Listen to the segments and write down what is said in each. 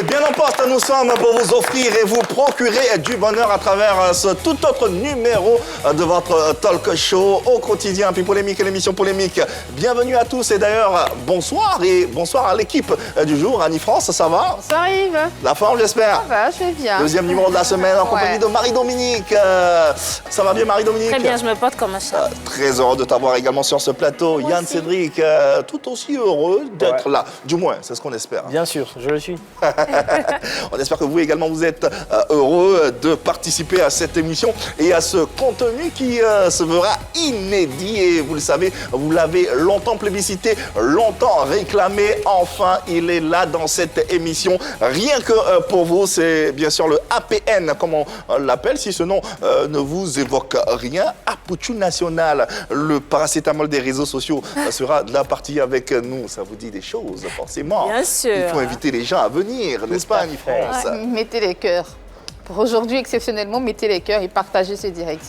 êtes bien en poste, nous sommes pour vous offrir et vous procurer du bonheur à travers ce tout autre numéro de votre talk show au quotidien. Puis Polémique, l'émission Polémique. Bienvenue à tous et d'ailleurs, bonsoir et bonsoir à l'équipe du jour. Annie-France, ça va? Bonsoir Yves. La forme, j'espère? Ça va, je vais bien. Deuxième numéro de la semaine en compagnie de Marie-Dominique. Ça va bien, Marie-Dominique? Très bien, je me porte comme un chat. Très heureux de t'avoir également sur ce plateau. Moi Yann aussi. Cédric, tout aussi heureux d'être là. Du moins, c'est ce qu'on espère. Bien sûr, je le suis. On espère que vous également, vous êtes heureux de participer à cette émission et à ce contenu qui se verra inédit. Et vous le savez, vous l'avez longtemps plébiscité, longtemps réclamé. Enfin, il est là dans cette émission. Rien que pour vous, c'est bien sûr le APN, comme on l'appelle, si ce nom ne vous évoque rien. Apouchou National, le paracétamol des réseaux sociaux, sera de la partie avec nous. Ça vous dit des choses, forcément. Bien sûr. Il faut inviter les gens à venir, n'est-ce pas, Annie-France? Mettez les cœurs. Pour aujourd'hui, exceptionnellement, mettez les cœurs et partagez ce direct.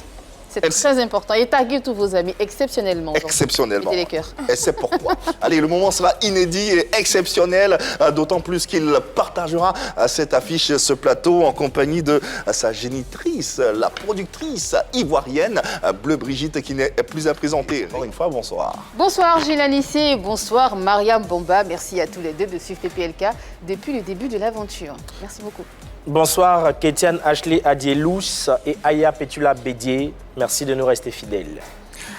C'est très important. Et taguez tous vos amis, exceptionnellement. Exceptionnellement. Mettez les cœurs. Et c'est pourquoi. Allez, le moment sera inédit et exceptionnel, d'autant plus qu'il partagera cette affiche, ce plateau, en compagnie de sa génitrice, la productrice ivoirienne, Bleu Brigitte, qui n'est plus à présenter. Encore une fois, bonsoir. Bonsoir Gilles Anissé et bonsoir Mariam Bomba. Merci à tous les deux de suivre PPLK depuis le début de l'aventure. Merci beaucoup. Bonsoir, Kétiane Ashley Adielous et Aya Petula Bédier. Merci de nous rester fidèles.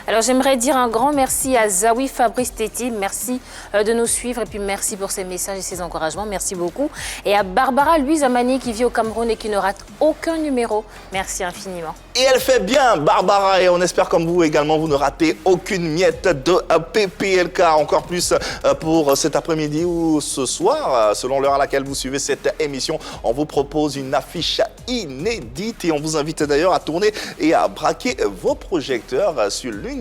Alors j'aimerais dire un grand merci à Zawi Fabrice Téti, merci de nous suivre et puis merci pour ses messages et ses encouragements, merci beaucoup. Et à Barbara Louise Amani qui vit au Cameroun et qui ne rate aucun numéro, merci infiniment. Et elle fait bien, Barbara, et on espère comme vous également, vous ne ratez aucune miette de PPLK, encore plus pour cet après-midi ou ce soir, selon l'heure à laquelle vous suivez cette émission. On vous propose une affiche inédite et on vous invite d'ailleurs à tourner et à braquer vos projecteurs sur l'une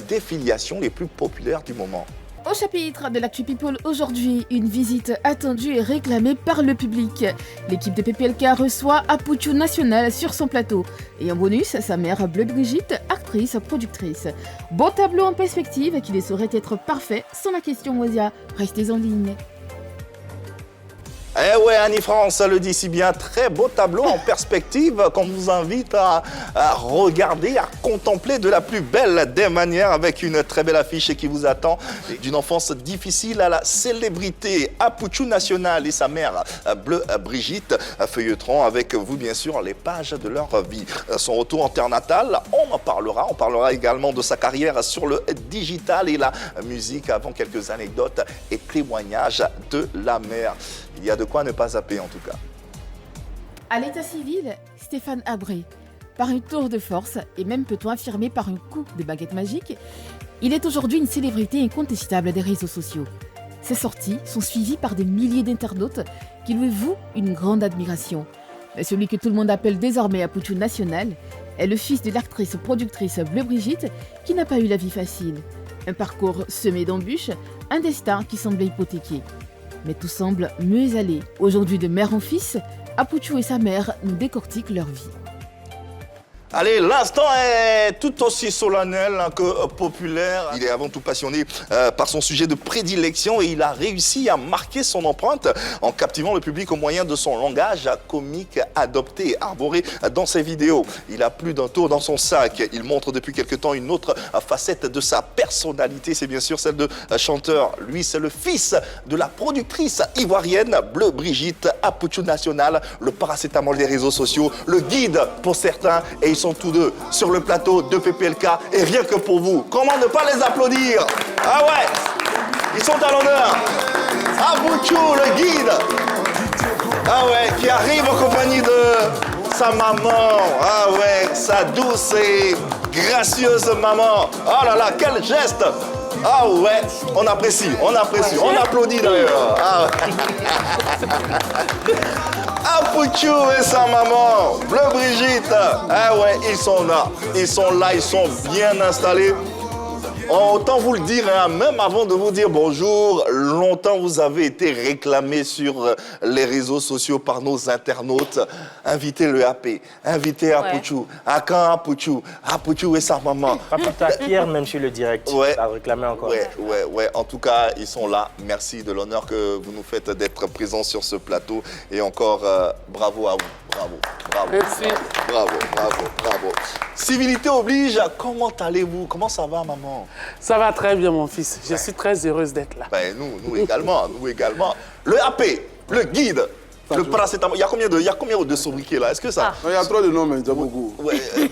des filiations les plus populaires du moment. Au chapitre de l'Actu People, aujourd'hui, une visite attendue et réclamée par le public. L'équipe de PPLK reçoit Apouchou National sur son plateau. Et en bonus, sa mère Bleu Brigitte, actrice, productrice. Beau tableau en perspective qui ne saurait être parfait sans la question Mosia. Restez en ligne. Eh ouais, Annie-France le dit si bien, très beau tableau en perspective qu'on vous invite à regarder, à contempler de la plus belle des manières avec une très belle affiche qui vous attend. D'une enfance difficile à la célébrité, Apouchou National et sa mère Bleu Brigitte feuilleteront avec vous bien sûr les pages de leur vie. Son retour en terre natale, on en parlera. On parlera également de sa carrière sur le digital et la musique avant quelques anecdotes et témoignages de la mère. Il y a de quoi ne pas zapper en tout cas. À l'état civil, Stéphane Abré. Par un tour de force, et même peut-on affirmer par un coup de baguette magique, il est aujourd'hui une célébrité incontestable des réseaux sociaux. Ses sorties sont suivies par des milliers d'internautes qui lui vouent une grande admiration. Mais celui que tout le monde appelle désormais Apouchou National est le fils de l'actrice productrice Bleu Brigitte qui n'a pas eu la vie facile. Un parcours semé d'embûches, un destin qui semblait hypothéqué. Mais tout semble mieux aller. Aujourd'hui, de mère en fils, Apouchou et sa mère nous décortiquent leur vie. Allez, l'instant est tout aussi solennel que populaire. Il est avant tout passionné par son sujet de prédilection et il a réussi à marquer son empreinte en captivant le public au moyen de son langage comique adopté et arboré dans ses vidéos. Il a plus d'un tour dans son sac. Il montre depuis quelque temps une autre facette de sa personnalité. C'est bien sûr celle de chanteur. Lui, c'est le fils de la productrice ivoirienne Bleu Brigitte, Apouchou National, le paracétamol des réseaux sociaux, le guide pour certains. Et ils sont tous deux sur le plateau de PPLK et rien que pour vous. Comment ne pas les applaudir? Ah ouais, ils sont à l'honneur. Apouchou, le guide. Ah ouais, qui arrive en compagnie de sa maman. Ah ouais, sa douce et gracieuse maman. Oh là là, quel geste. Ah ouais, on apprécie, on applaudit d'ailleurs. Ah ouais. Apouchou et sa maman, Bleu Brigitte. Ah ouais, ils sont là, ils sont bien installés. Autant vous le dire, hein, même avant de vous dire bonjour, longtemps vous avez été réclamé sur les réseaux sociaux par nos internautes. Invitez le AP, invitez Apouchou, Akan Apouchou, Apouchou et sa maman. Pas plus tard qu'hier, même sur le direct, ça a réclamé encore. Ouais. En tout cas, ils sont là. Merci de l'honneur que vous nous faites d'être présents sur ce plateau. Et encore, bravo à vous. Bravo. Merci. Bravo. Civilité oblige. Comment allez-vous? Comment ça va, maman? Ça va très bien, mon fils. Je suis très heureuse d'être là. Ben, nous également. Le AP, le guide, le paracétamol. Il y a combien de sobriquets là? Est-ce que ça... Non, il y a trop de noms, mais il y a beaucoup.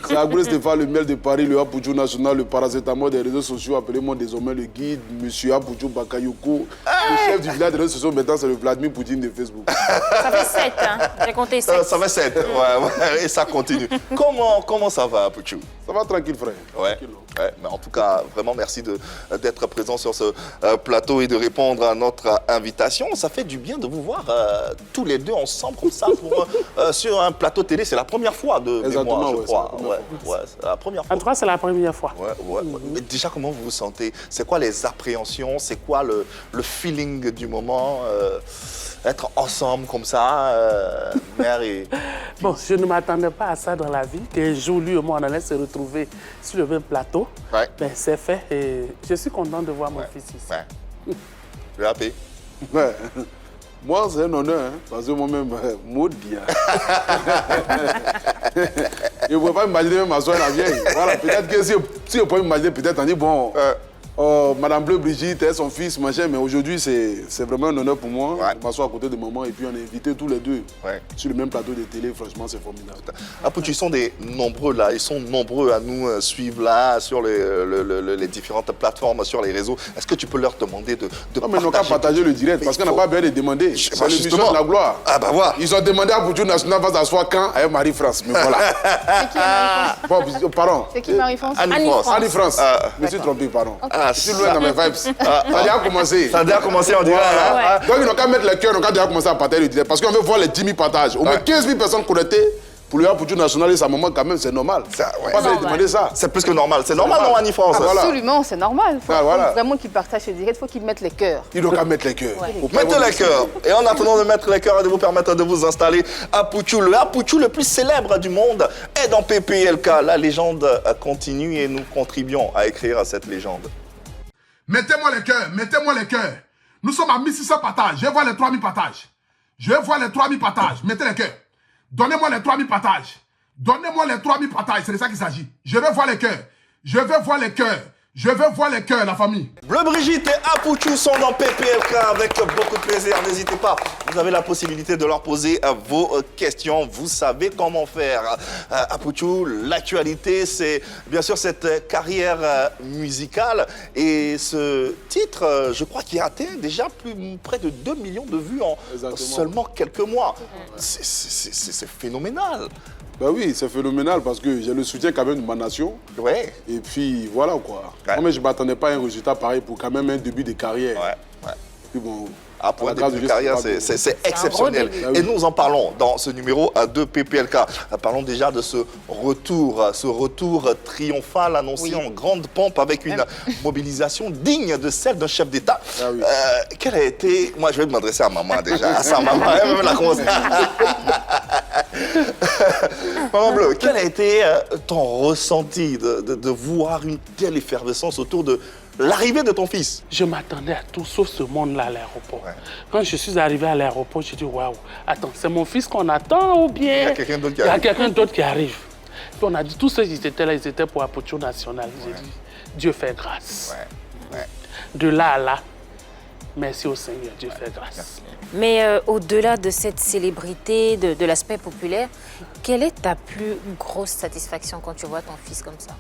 C'est Agouré Stéphane, le miel de Paris, le Apouchou national, le paracétamol des réseaux sociaux. Appelez-moi désormais le guide, monsieur Apouchou Bakayoko. Le chef du village des réseaux sociaux, maintenant, c'est le Vladimir Poutine de Facebook. Ça fait 7, hein. J'ai compté 7. Ça fait 7, ouais, et ça continue. Comment ça va, Apouchou? Ça va tranquille, frère. Ouais, mais en tout cas, vraiment merci d'être présent sur ce plateau et de répondre à notre invitation. Ça fait du bien de vous voir tous les deux ensemble comme ça sur un plateau télé. C'est la première fois de mémoire, je crois. C'est la première fois. En tout cas, c'est la première fois. Mais déjà, comment vous vous sentez? C'est quoi les appréhensions? C'est quoi le feeling du moment? Être ensemble comme ça, mère et... Bon, je ne m'attendais pas à ça dans la vie. Qu'un jour, lui et moi, on allait se retrouver sur le même plateau. Ouais. Ben, c'est fait et je suis content de voir mon fils ici. Ouais. Le AP. Ouais. Moi, c'est un honneur, hein, parce que moi-même, maudit. Je ne pouvais pas imaginer même m'asseoir la vieille. Voilà, peut-être que si je pouvais imaginer, peut-être on dit, bon... Madame Bleu Brigitte et son fils, machin, mais aujourd'hui, c'est vraiment un honneur pour moi de m'asseoir à côté de maman et puis on est invités tous les deux sur le même plateau de télé. Franchement, c'est formidable. Apouchou, ils sont nombreux là, ils sont nombreux à nous suivre là sur les différentes plateformes, sur les réseaux. Est-ce que tu peux leur demander de non, mais ils n'ont qu'à partager le direct parce qu'on n'a pas besoin de demander. C'est l'émission de la gloire. Ah bah voilà. Ils ont demandé à Apouchou National va s'asseoir quand avec Marie-France. Mais voilà. C'est qui Marie-France? Bon, pardon. C'est qui Marie-France? Annie-France. Je me suis trompé, pardon. Je suis loin dans mes vibes. Ça a déjà commencé. Ça a déjà commencé, on dirait. Voilà. Donc, ils n'ont qu'à mettre le cœur, ils n'ont qu'à déjà commencer à partager le direct. Parce qu'on veut voir les 10 000 partages. Au moins 15 000 personnes connectées. Pour le Apouchou national et sa maman, quand même, c'est normal. Pas de demander ça. C'est plus que normal. C'est normal, non, Annie-France? Absolument, c'est normal. Il faut voilà. vraiment qu'ils partagent le direct, il faut qu'ils mettent les cœurs. Ils n'ont qu'à mettre les cœurs. Mettez les cœurs. Et en attendant de mettre les cœurs et de vous permettre de vous installer, Apouchou, le Apouchou le plus célèbre du monde, est dans PPLK. La légende continue et nous contribuons à écrire à cette légende. Mettez-moi les cœurs, mettez-moi les cœurs. Nous sommes à 1600 partages. Je vois les 3000 partages. Je vois les 3000 partages. Mettez les cœurs. Donnez-moi les 3000 partages. Donnez-moi les 3000 partages. C'est de ça qu'il s'agit. Je veux voir les cœurs. Je veux voir les cœurs. Je veux voir les cœurs, la famille. Bleu Brigitte et Apouchou sont dans PPLK avec beaucoup de plaisir. N'hésitez pas, vous avez la possibilité de leur poser vos questions. Vous savez comment faire. Apouchou, l'actualité, c'est bien sûr cette carrière musicale. Et ce titre, je crois qu'il a atteint déjà près de 2 millions de vues en seulement quelques mois. C'est phénoménal. Ben oui, c'est phénoménal parce que j'ai le soutien quand même de ma nation. Ouais. Et puis voilà quoi. Moi, mais je ne m'attendais pas à un résultat pareil pour quand même un début de carrière. Ouais. Puis bon, pour un début de carrière, c'est exceptionnel. Et nous en parlons dans ce numéro de PPLK. Parlons déjà de ce retour triomphal annoncé en grande pompe avec une mobilisation digne de celle d'un chef d'État. Quelle a été... Moi, je vais m'adresser à maman déjà, à sa maman. Elle la commencé. Maman Bleu, quel a été ton ressenti de voir une telle effervescence autour de l'arrivée de ton fils? Je m'attendais à tout sauf ce monde-là à l'aéroport. Quand je suis arrivé à l'aéroport, j'ai dit waouh, attends, c'est mon fils qu'on attend ou bien il y a quelqu'un d'autre qui arrive? Puis on a dit tous ceux qui étaient là, ils étaient pour Apouchou national. J'ai dit Dieu fait grâce. De là à là, merci au Seigneur, Dieu fait grâce. Mais au-delà de cette célébrité, de l'aspect populaire, quelle est ta plus grosse satisfaction quand tu vois ton fils comme ça?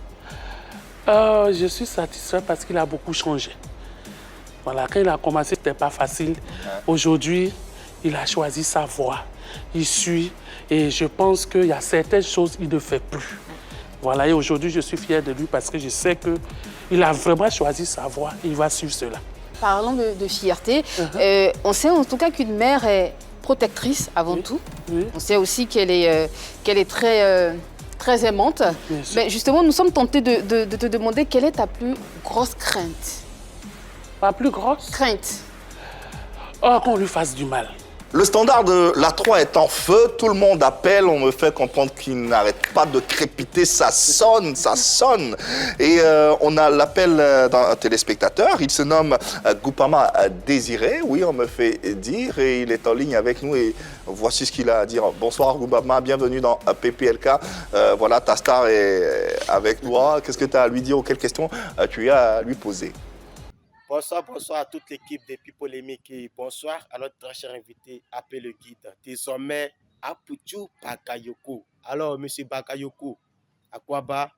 Je suis satisfait parce qu'il a beaucoup changé. Voilà, quand il a commencé, ce n'était pas facile. Aujourd'hui, il a choisi sa voie. Il suit et je pense qu'il y a certaines choses qu'il ne fait plus. Voilà, et aujourd'hui, je suis fier de lui parce que je sais qu'il a vraiment choisi sa voie et il va suivre cela. Parlons de fierté. On sait en tout cas qu'une mère est protectrice avant tout. On sait aussi qu'elle est très très aimante. Mais justement, nous sommes tentés de te demander quelle est ta plus grosse crainte. Ma plus grosse Crainte. Oh, qu'on lui fasse du mal. Le standard de la 3 est en feu, tout le monde appelle, on me fait comprendre qu'il n'arrête pas de crépiter, ça sonne. Et on a l'appel d'un téléspectateur, il se nomme Goupama Désiré, oui, on me fait dire, et il est en ligne avec nous et voici ce qu'il a à dire. Bonsoir Goupama, bienvenue dans PPLK. Voilà, ta star est avec toi. Qu'est-ce que tu as à lui dire ou quelles questions tu as à lui poser? Bonsoir à toute l'équipe depuis Polémique et bonsoir à notre très cher invité, appelé le guide, désormais Apuchu Bakayoko. Alors, monsieur Bakayoko, Akwaba,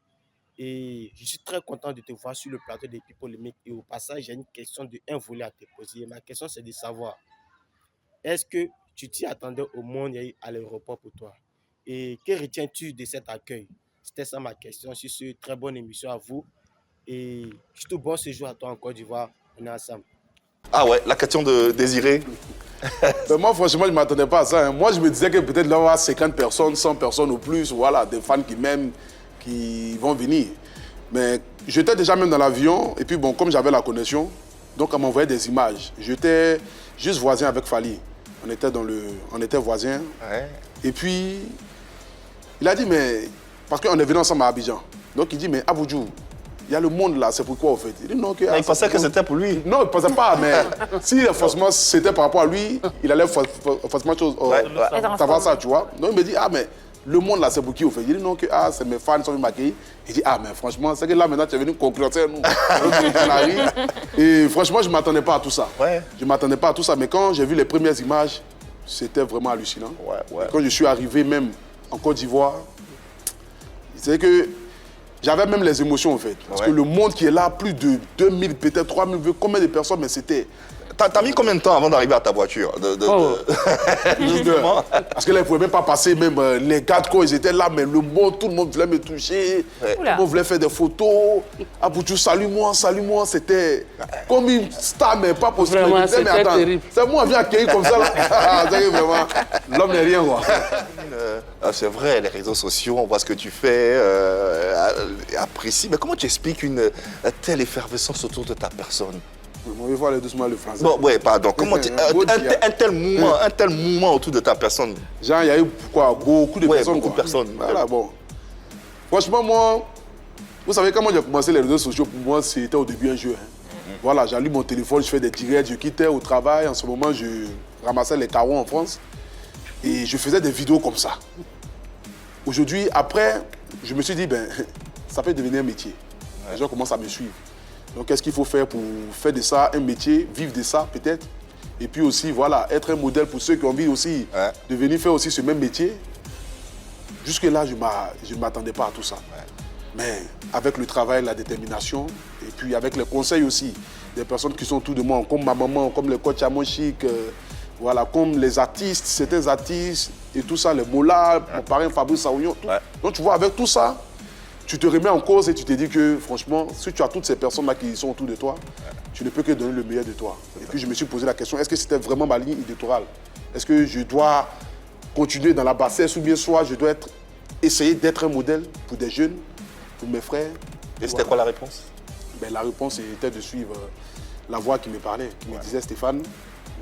et je suis très content de te voir sur le plateau des Polémiques et au passage, j'ai une question de un volet à te poser. Ma question, c'est de savoir, est-ce que tu t'y attendais au monde à l'aéroport pour toi? Et que retiens-tu de cet accueil? C'était ça ma question sur cette très bonne émission à vous. Et surtout bon séjour à toi en Côte d'Ivoire, on est ensemble. Ah ouais, la question de Désiré. Moi, franchement, je ne m'attendais pas à ça. Hein. Moi, je me disais que peut-être il va y avoir 50 personnes, 100 personnes ou plus, voilà, des fans qui m'aiment, qui vont venir. Mais j'étais déjà même dans l'avion, et puis bon, comme j'avais la connexion, donc on m'envoyait des images. J'étais juste voisin avec Fally. On était voisins. Ouais. Et puis, il a dit, mais, parce qu'on est venu ensemble à Abidjan. Donc il dit, mais Aboudjou, il y a le monde là, c'est pourquoi en fait? Il dit non, que, il pensait que c'était pour lui. Non, il ne pensait pas, mais si forcément c'était par rapport à lui, il allait forcément savoir ça, tu vois. Donc il me dit, ah mais le monde là, c'est pour qui en fait? Il dit non, que c'est mes fans qui sont venus m'accueillir. Il dit, ah mais franchement, c'est que là maintenant tu es venu concurrencer nous. Et franchement, je ne m'attendais pas à tout ça. Ouais. Je ne m'attendais pas à tout ça, mais quand j'ai vu les premières images, c'était vraiment hallucinant. Ouais. Quand je suis arrivé même en Côte d'Ivoire, c'est que j'avais même les émotions en fait. Parce que le monde qui est là, plus de 2000, peut-être 3000, combien de personnes, mais c'était... T'as mis combien de temps avant d'arriver à ta voiture Justement. Parce que là, ils ne pouvaient même pas passer, même les gars quand ils étaient là, mais le monde, tout le monde voulait me toucher. Tout le monde voulait faire des photos. Aboutou, salue-moi. C'était comme une star, mais pas possible. Vraiment, c'était terrible. C'est moi qui viens accueillir comme ça. Là. Vraiment, l'homme n'est rien, quoi. C'est vrai, les réseaux sociaux, on voit ce que tu fais, apprécie. Mais comment tu expliques une telle effervescence autour de ta personne? On va voir doucement le français. Bon, ouais, pardon. Comment un tel mouvement autour de ta personne? Genre, il y a eu quoi, beaucoup de personnes. Beaucoup de personnes. Voilà, bon. Franchement, moi, vous savez, comment j'ai commencé les réseaux sociaux, pour moi, c'était au début un jeu. Hein. Voilà, j'allume mon téléphone, je fais des directs, je quittais au travail. En ce moment, je ramassais les carreaux en France. Et je faisais des vidéos comme ça. Aujourd'hui, après, je me suis dit, ben, ça peut devenir un métier. Les gens commencent à me suivre. Donc, qu'est-ce qu'il faut faire pour faire de ça un métier, vivre de ça peut-être? Et puis aussi, voilà, être un modèle pour ceux qui ont envie aussi de venir faire aussi ce même métier. Jusque-là, je ne m'attendais pas à tout ça. Mais avec le travail, la détermination, et puis avec les conseils aussi, des personnes qui sont autour de moi, comme ma maman, comme le coach Amonchik, voilà, comme les artistes, certains artistes, et tout ça, les Mola, mon parrain Fabrice Saounion. Donc, tu vois, avec tout ça, tu te remets en cause et tu te dis que, franchement, si tu as toutes ces personnes-là qui sont autour de toi, tu ne peux que donner le meilleur de toi. Et puis, je me suis posé la question, est-ce que c'était vraiment ma ligne éditoriale? Est-ce que je dois continuer dans la bassesse ou bien soit je dois essayer d'être un modèle pour des jeunes, pour mes frères? Et c'était quoi la réponse? Ben, la réponse était de suivre la voix qui me parlait, qui me disait, Stéphane,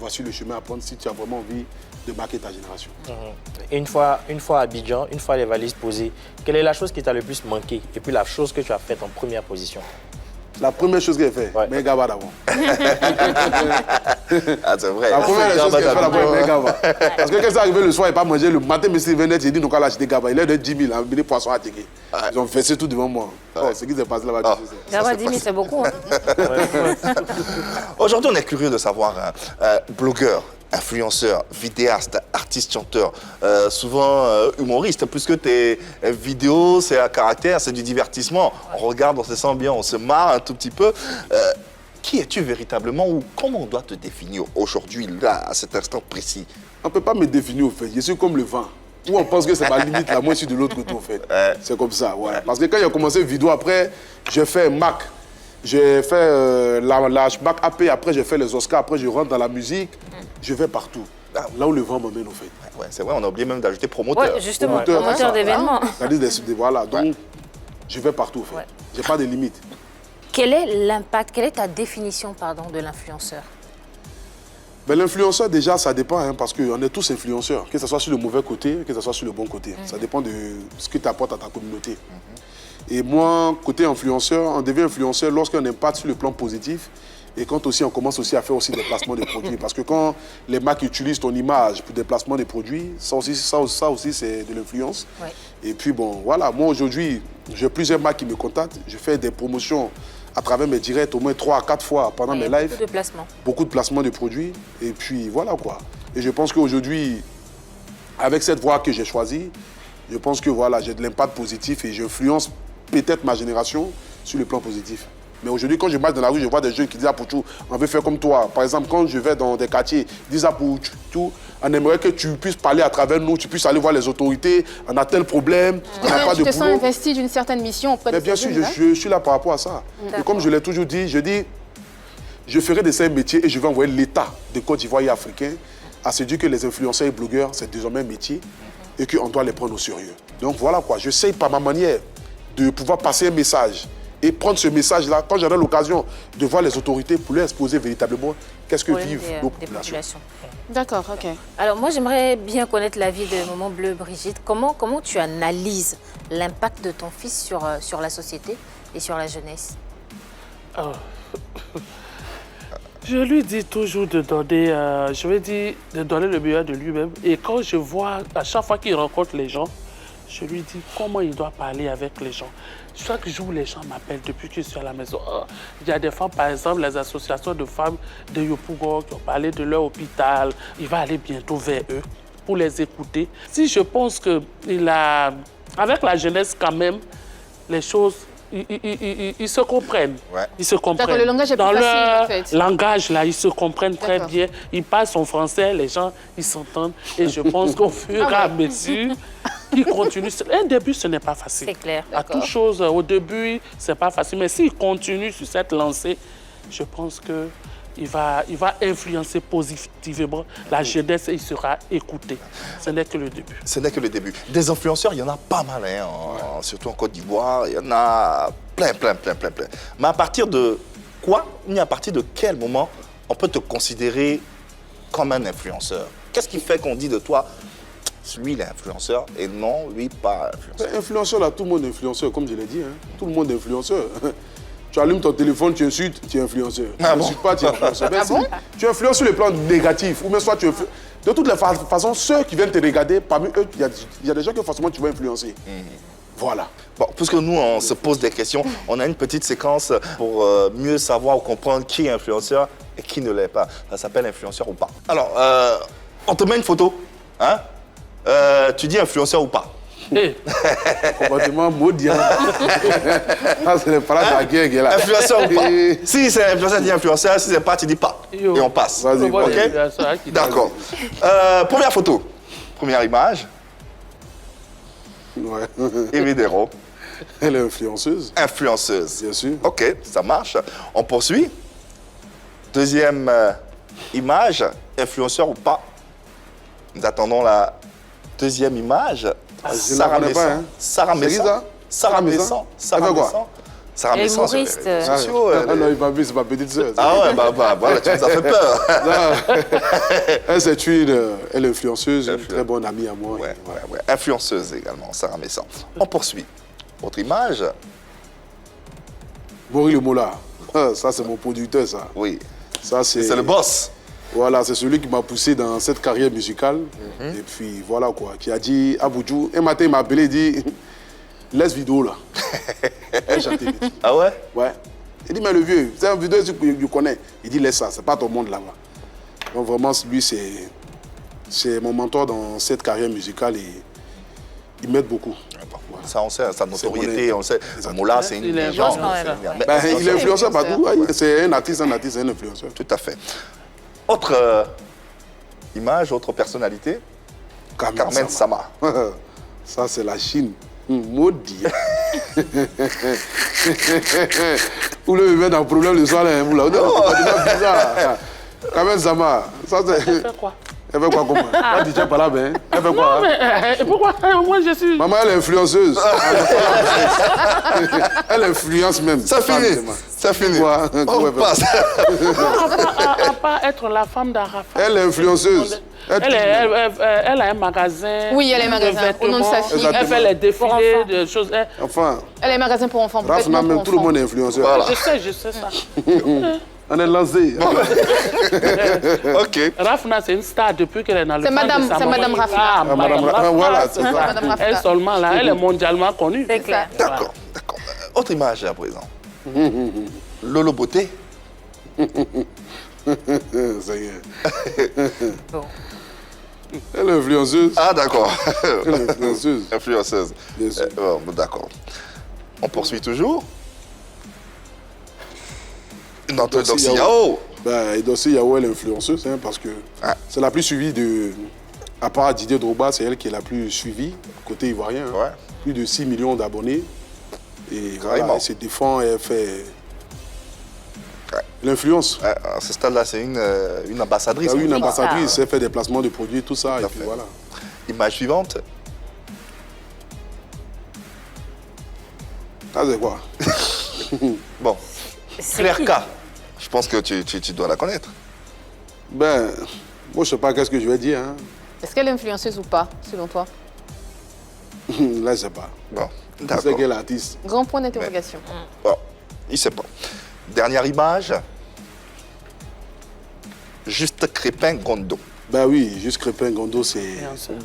voici le chemin à prendre si tu as vraiment envie de marquer ta génération. Et une fois à Abidjan, une fois les valises posées, quelle est la chose qui t'a le plus manqué et puis la chose que tu as faite en première position? La première chose que j'ai faite, mais Gaba d'avant. Ah, c'est vrai. La première chose que j'ai faite d'abord, mais Gaba. Parce que quand c'est arrivé le soir, il n'a pas mangé. Le matin, M. Venet, j'ai dit, nous allons acheter Gaba. Il est de 10 000, il a mis des poissons à tirer. Ils ont fait tout devant moi. Ce qui s'est passé là-bas. Gaba 10 000, c'est beaucoup. Aujourd'hui, on est curieux de savoir, blogueur, influenceur, vidéaste, artiste, chanteur, souvent humoriste, puisque tes vidéos, c'est à caractère, c'est du divertissement. On regarde, on se sent bien, on se marre un tout petit peu. Qui es-tu véritablement ou comment on doit te définir aujourd'hui, là, à cet instant précis? On ne peut pas me définir, au fait. Je suis comme le vent. Où on pense que c'est ma limite, là, moi je suis de l'autre côté, au fait. C'est comme ça, ouais. Parce que quand j'ai commencé vidéo, après, j'ai fait Mac. J'ai fait la Mac AP, après j'ai fait les Oscars, après je rentre dans la musique, je vais partout. Là où le vent m'emmène, au fait. Ouais, c'est vrai, on a oublié même d'ajouter promoteur. Ouais, justement, promoteur d'événements. Voilà, donc je vais partout, en fait. J'ai pas de limite. Quel est l'impact, quelle est ta définition, pardon, de l'influenceur? Ben, l'influenceur, déjà, ça dépend, hein, parce qu'on est tous influenceurs, que ce soit sur le mauvais côté, que ce soit sur le bon côté. Ça dépend de ce que tu apportes à ta communauté. Et moi, côté influenceur, on devient influenceur lorsqu'on impacte sur le plan positif et quand aussi on commence aussi à faire aussi des placements de produits. Parce que quand les marques utilisent ton image pour des placements de produits, ça aussi c'est de l'influence. Ouais. Et puis bon, voilà, moi aujourd'hui, j'ai plusieurs marques qui me contactent. Je fais des promotions à travers mes directs au moins 3 à 4 fois pendant mes lives. Beaucoup de placements. Beaucoup de placements de produits. Et puis voilà quoi. Et je pense qu'aujourd'hui, avec cette voie que j'ai choisie, je pense que voilà, j'ai de l'impact positif et j'influence peut-être ma génération sur le plan positif. Mais aujourd'hui, quand je marche dans la rue, je vois des jeunes qui disent « Ah, Pouchou, on veut faire comme toi ». Par exemple, quand je vais dans des quartiers, ils disent « Ah, Pouchou, on aimerait que tu puisses parler à travers nous, tu puisses aller voir les autorités, on a tel problème, on n'a pas de boulot. » Tu te sens investi d'une certaine mission auprès de Mais bien sûr, je suis là par rapport à ça. Et comme je l'ai toujours dit, je dis, je ferai de ces métiers et je vais envoyer l'État de Côte d'Ivoire et africain à se dire que les influenceurs et blogueurs, c'est désormais un métier et qu'on doit les prendre au sérieux. Donc voilà quoi, j'essaye par ma manière de pouvoir passer un message et prendre ce message-là, quand j'aurai l'occasion de voir les autorités pour leur exposer véritablement qu'est-ce que vivent nos populations. D'accord, ok. Alors moi, j'aimerais bien connaître l'avis de Maman Bleu Brigitte. Comment tu analyses l'impact de ton fils sur la société et sur la jeunesse? Je lui dis toujours de donner, de donner le meilleur de lui-même. Et quand je vois, à chaque fois qu'il rencontre les gens, je lui dis comment il doit parler avec les gens. Chaque jour, les gens m'appellent depuis que je suis à la maison. Il y a des femmes, par exemple, les associations de femmes de Yopougon qui ont parlé de leur hôpital. Il va aller bientôt vers eux pour les écouter. Si je pense qu'il a, avec la jeunesse quand même, les choses, ils se comprennent. Ouais. Ils se comprennent. D'accord, le langage est plus facile, en fait. Dans leur langage, là, ils se comprennent très bien. Ils parlent en français, les gens, ils s'entendent. Et je pense qu'au fur et à mesure, ils continuent. Un début, ce n'est pas facile. C'est clair. À toute chose, au début, ce n'est pas facile. Mais s'il continue sur cette lancée, je pense que il va influencer positivement la jeunesse et il sera écouté. Ce n'est que le début. Ce n'est que le début. Des influenceurs, il y en a pas mal, hein, surtout en Côte d'Ivoire. Il y en a plein. Mais à partir de quoi, ni à partir de quel moment on peut te considérer comme un influenceur? Qu'est-ce qui fait qu'on dit de toi, lui, il est influenceur et non, lui, pas influenceur? Influenceur, là, tout le monde est influenceur, comme je l'ai dit. Hein. Tout le monde est influenceur. Tu allumes ton téléphone, tu insultes, tu es influenceur. Tu n'insultes pas, tu es influenceur. Tu influences sur le plan négatif. Ou même soit tu influences. De toutes les façons, ceux qui viennent te regarder, parmi eux, il y a des gens que forcément tu vas influencer. Voilà. Bon, puisque nous, on se pose des questions, on a une petite séquence pour mieux savoir ou comprendre qui est influenceur et qui ne l'est pas. Ça s'appelle influenceur ou pas. Alors, on te met une photo, hein? Tu dis influenceur ou pas? Comportement maudit. Ah, c'est pas la guerre qui est là. Influenceur ou pas? Si c'est influenceur, dis influenceur. Si c'est pas, tu dis pas. Et on passe. Vas-y, ok? D'accord. Première photo. Première image. Ouais. Evidero. Elle est influenceuse. Influenceuse. Bien sûr. Ok, ça marche. On poursuit. Deuxième image. Influenceur ou pas? Nous attendons la deuxième image. Sarah Messan. Hein. Sarah Messan. Sarah Messan. Sarah Messan. Sarah Messan. Humoriste. Non, il m'a vu, c'est ma petite sœur. Ah ouais, voilà, tu nous as fait peur. Elle est influenceuse, une très bonne amie à moi. Ouais. Influenceuse également, Sarah Messan. On poursuit. Autre image. Maurice Le Mola. Ça, c'est mon producteur, ça. Oui. Ça, c'est le boss. Voilà, c'est celui qui m'a poussé dans cette carrière musicale. Et puis, voilà quoi, qui a dit, Aboudjou, un matin, il m'a appelé, il dit, laisse vidéo là. Ah ouais? Ouais. Il dit, mais le vieux, c'est une vidéo que je connais. Il dit, laisse ça, c'est pas ton monde là-bas. Donc vraiment, lui, c'est mon mentor dans cette carrière musicale et il m'aide beaucoup. Ça, on sait, sa notoriété, on sait. Moula, c'est une légende. Il est influenceur partout. C'est un artiste, un influenceur. Tout à fait. Autre image, autre personnalité, Carmen Sama. Ça, c'est la Chine. Maudit. Vous voulez me mettre en problème le soir, là, vous là. Carmen Sama. Ça, c'est... Elle fait quoi? Elle fait quoi comment? Pas DJ pas là, ben. Elle fait quoi? Non, mais pourquoi moi je suis... Maman, elle est influenceuse. Elle influence même. Ça finit. Ça finit. On passe. À pas être la femme d'Arafat. Elle est influenceuse. Elle a un magasin. Oui, elle a un magasin. Au nom de sa fille. Elle fait les défilés, des choses. Enfin. Elle a un magasin pour enfants. Rafna, même tout le monde est influenceur. Voilà. Je sais ça. On est lancé. Ok. Rafna, c'est une star depuis qu'elle est dans le C'est Madame Rafna. Ah, Madame Rafna. Voilà, c'est ça. Madame Rafna. Elle seulement, là, elle est mondialement connue. C'est clair. D'accord, d'accord. Autre image à présent. Lolo Beauté. Ça y est. Bon. Elle est influenceuse. Ah, d'accord. Elle est influenceuse. Influenceuse. Bien sûr. Bon, d'accord. On poursuit toujours. Notre Doxy Yao. Ben, Doxy Yao, elle est influenceuse, hein, parce que c'est la plus suivie de... À part Didier Drogba, c'est elle qui est la plus suivie, côté ivoirien. Hein. Ouais. Plus de 6 millions d'abonnés. Et Carrément. voilà, elle se défend, elle fait... L'influence. À ce stade-là, c'est une ambassadrice. Ah oui, une en fait. ambassadrice, elle fait des placements de produits, tout ça, Tout et à puis fait. voilà. Image suivante. Ça, c'est quoi? Bon. C'est Claire qui? K. Je pense que tu dois la connaître. Ben, moi, je sais pas qu'est-ce que je vais dire. Hein. Est-ce qu'elle est influenceuse ou pas, selon toi? Là, je sais pas. Bon, C'est d'accord. quel artiste? Grand point d'interrogation. Bon, il sait pas. Dernière image. Juste Crépin Gondo. Ben oui, juste Crépin Gondo, c'est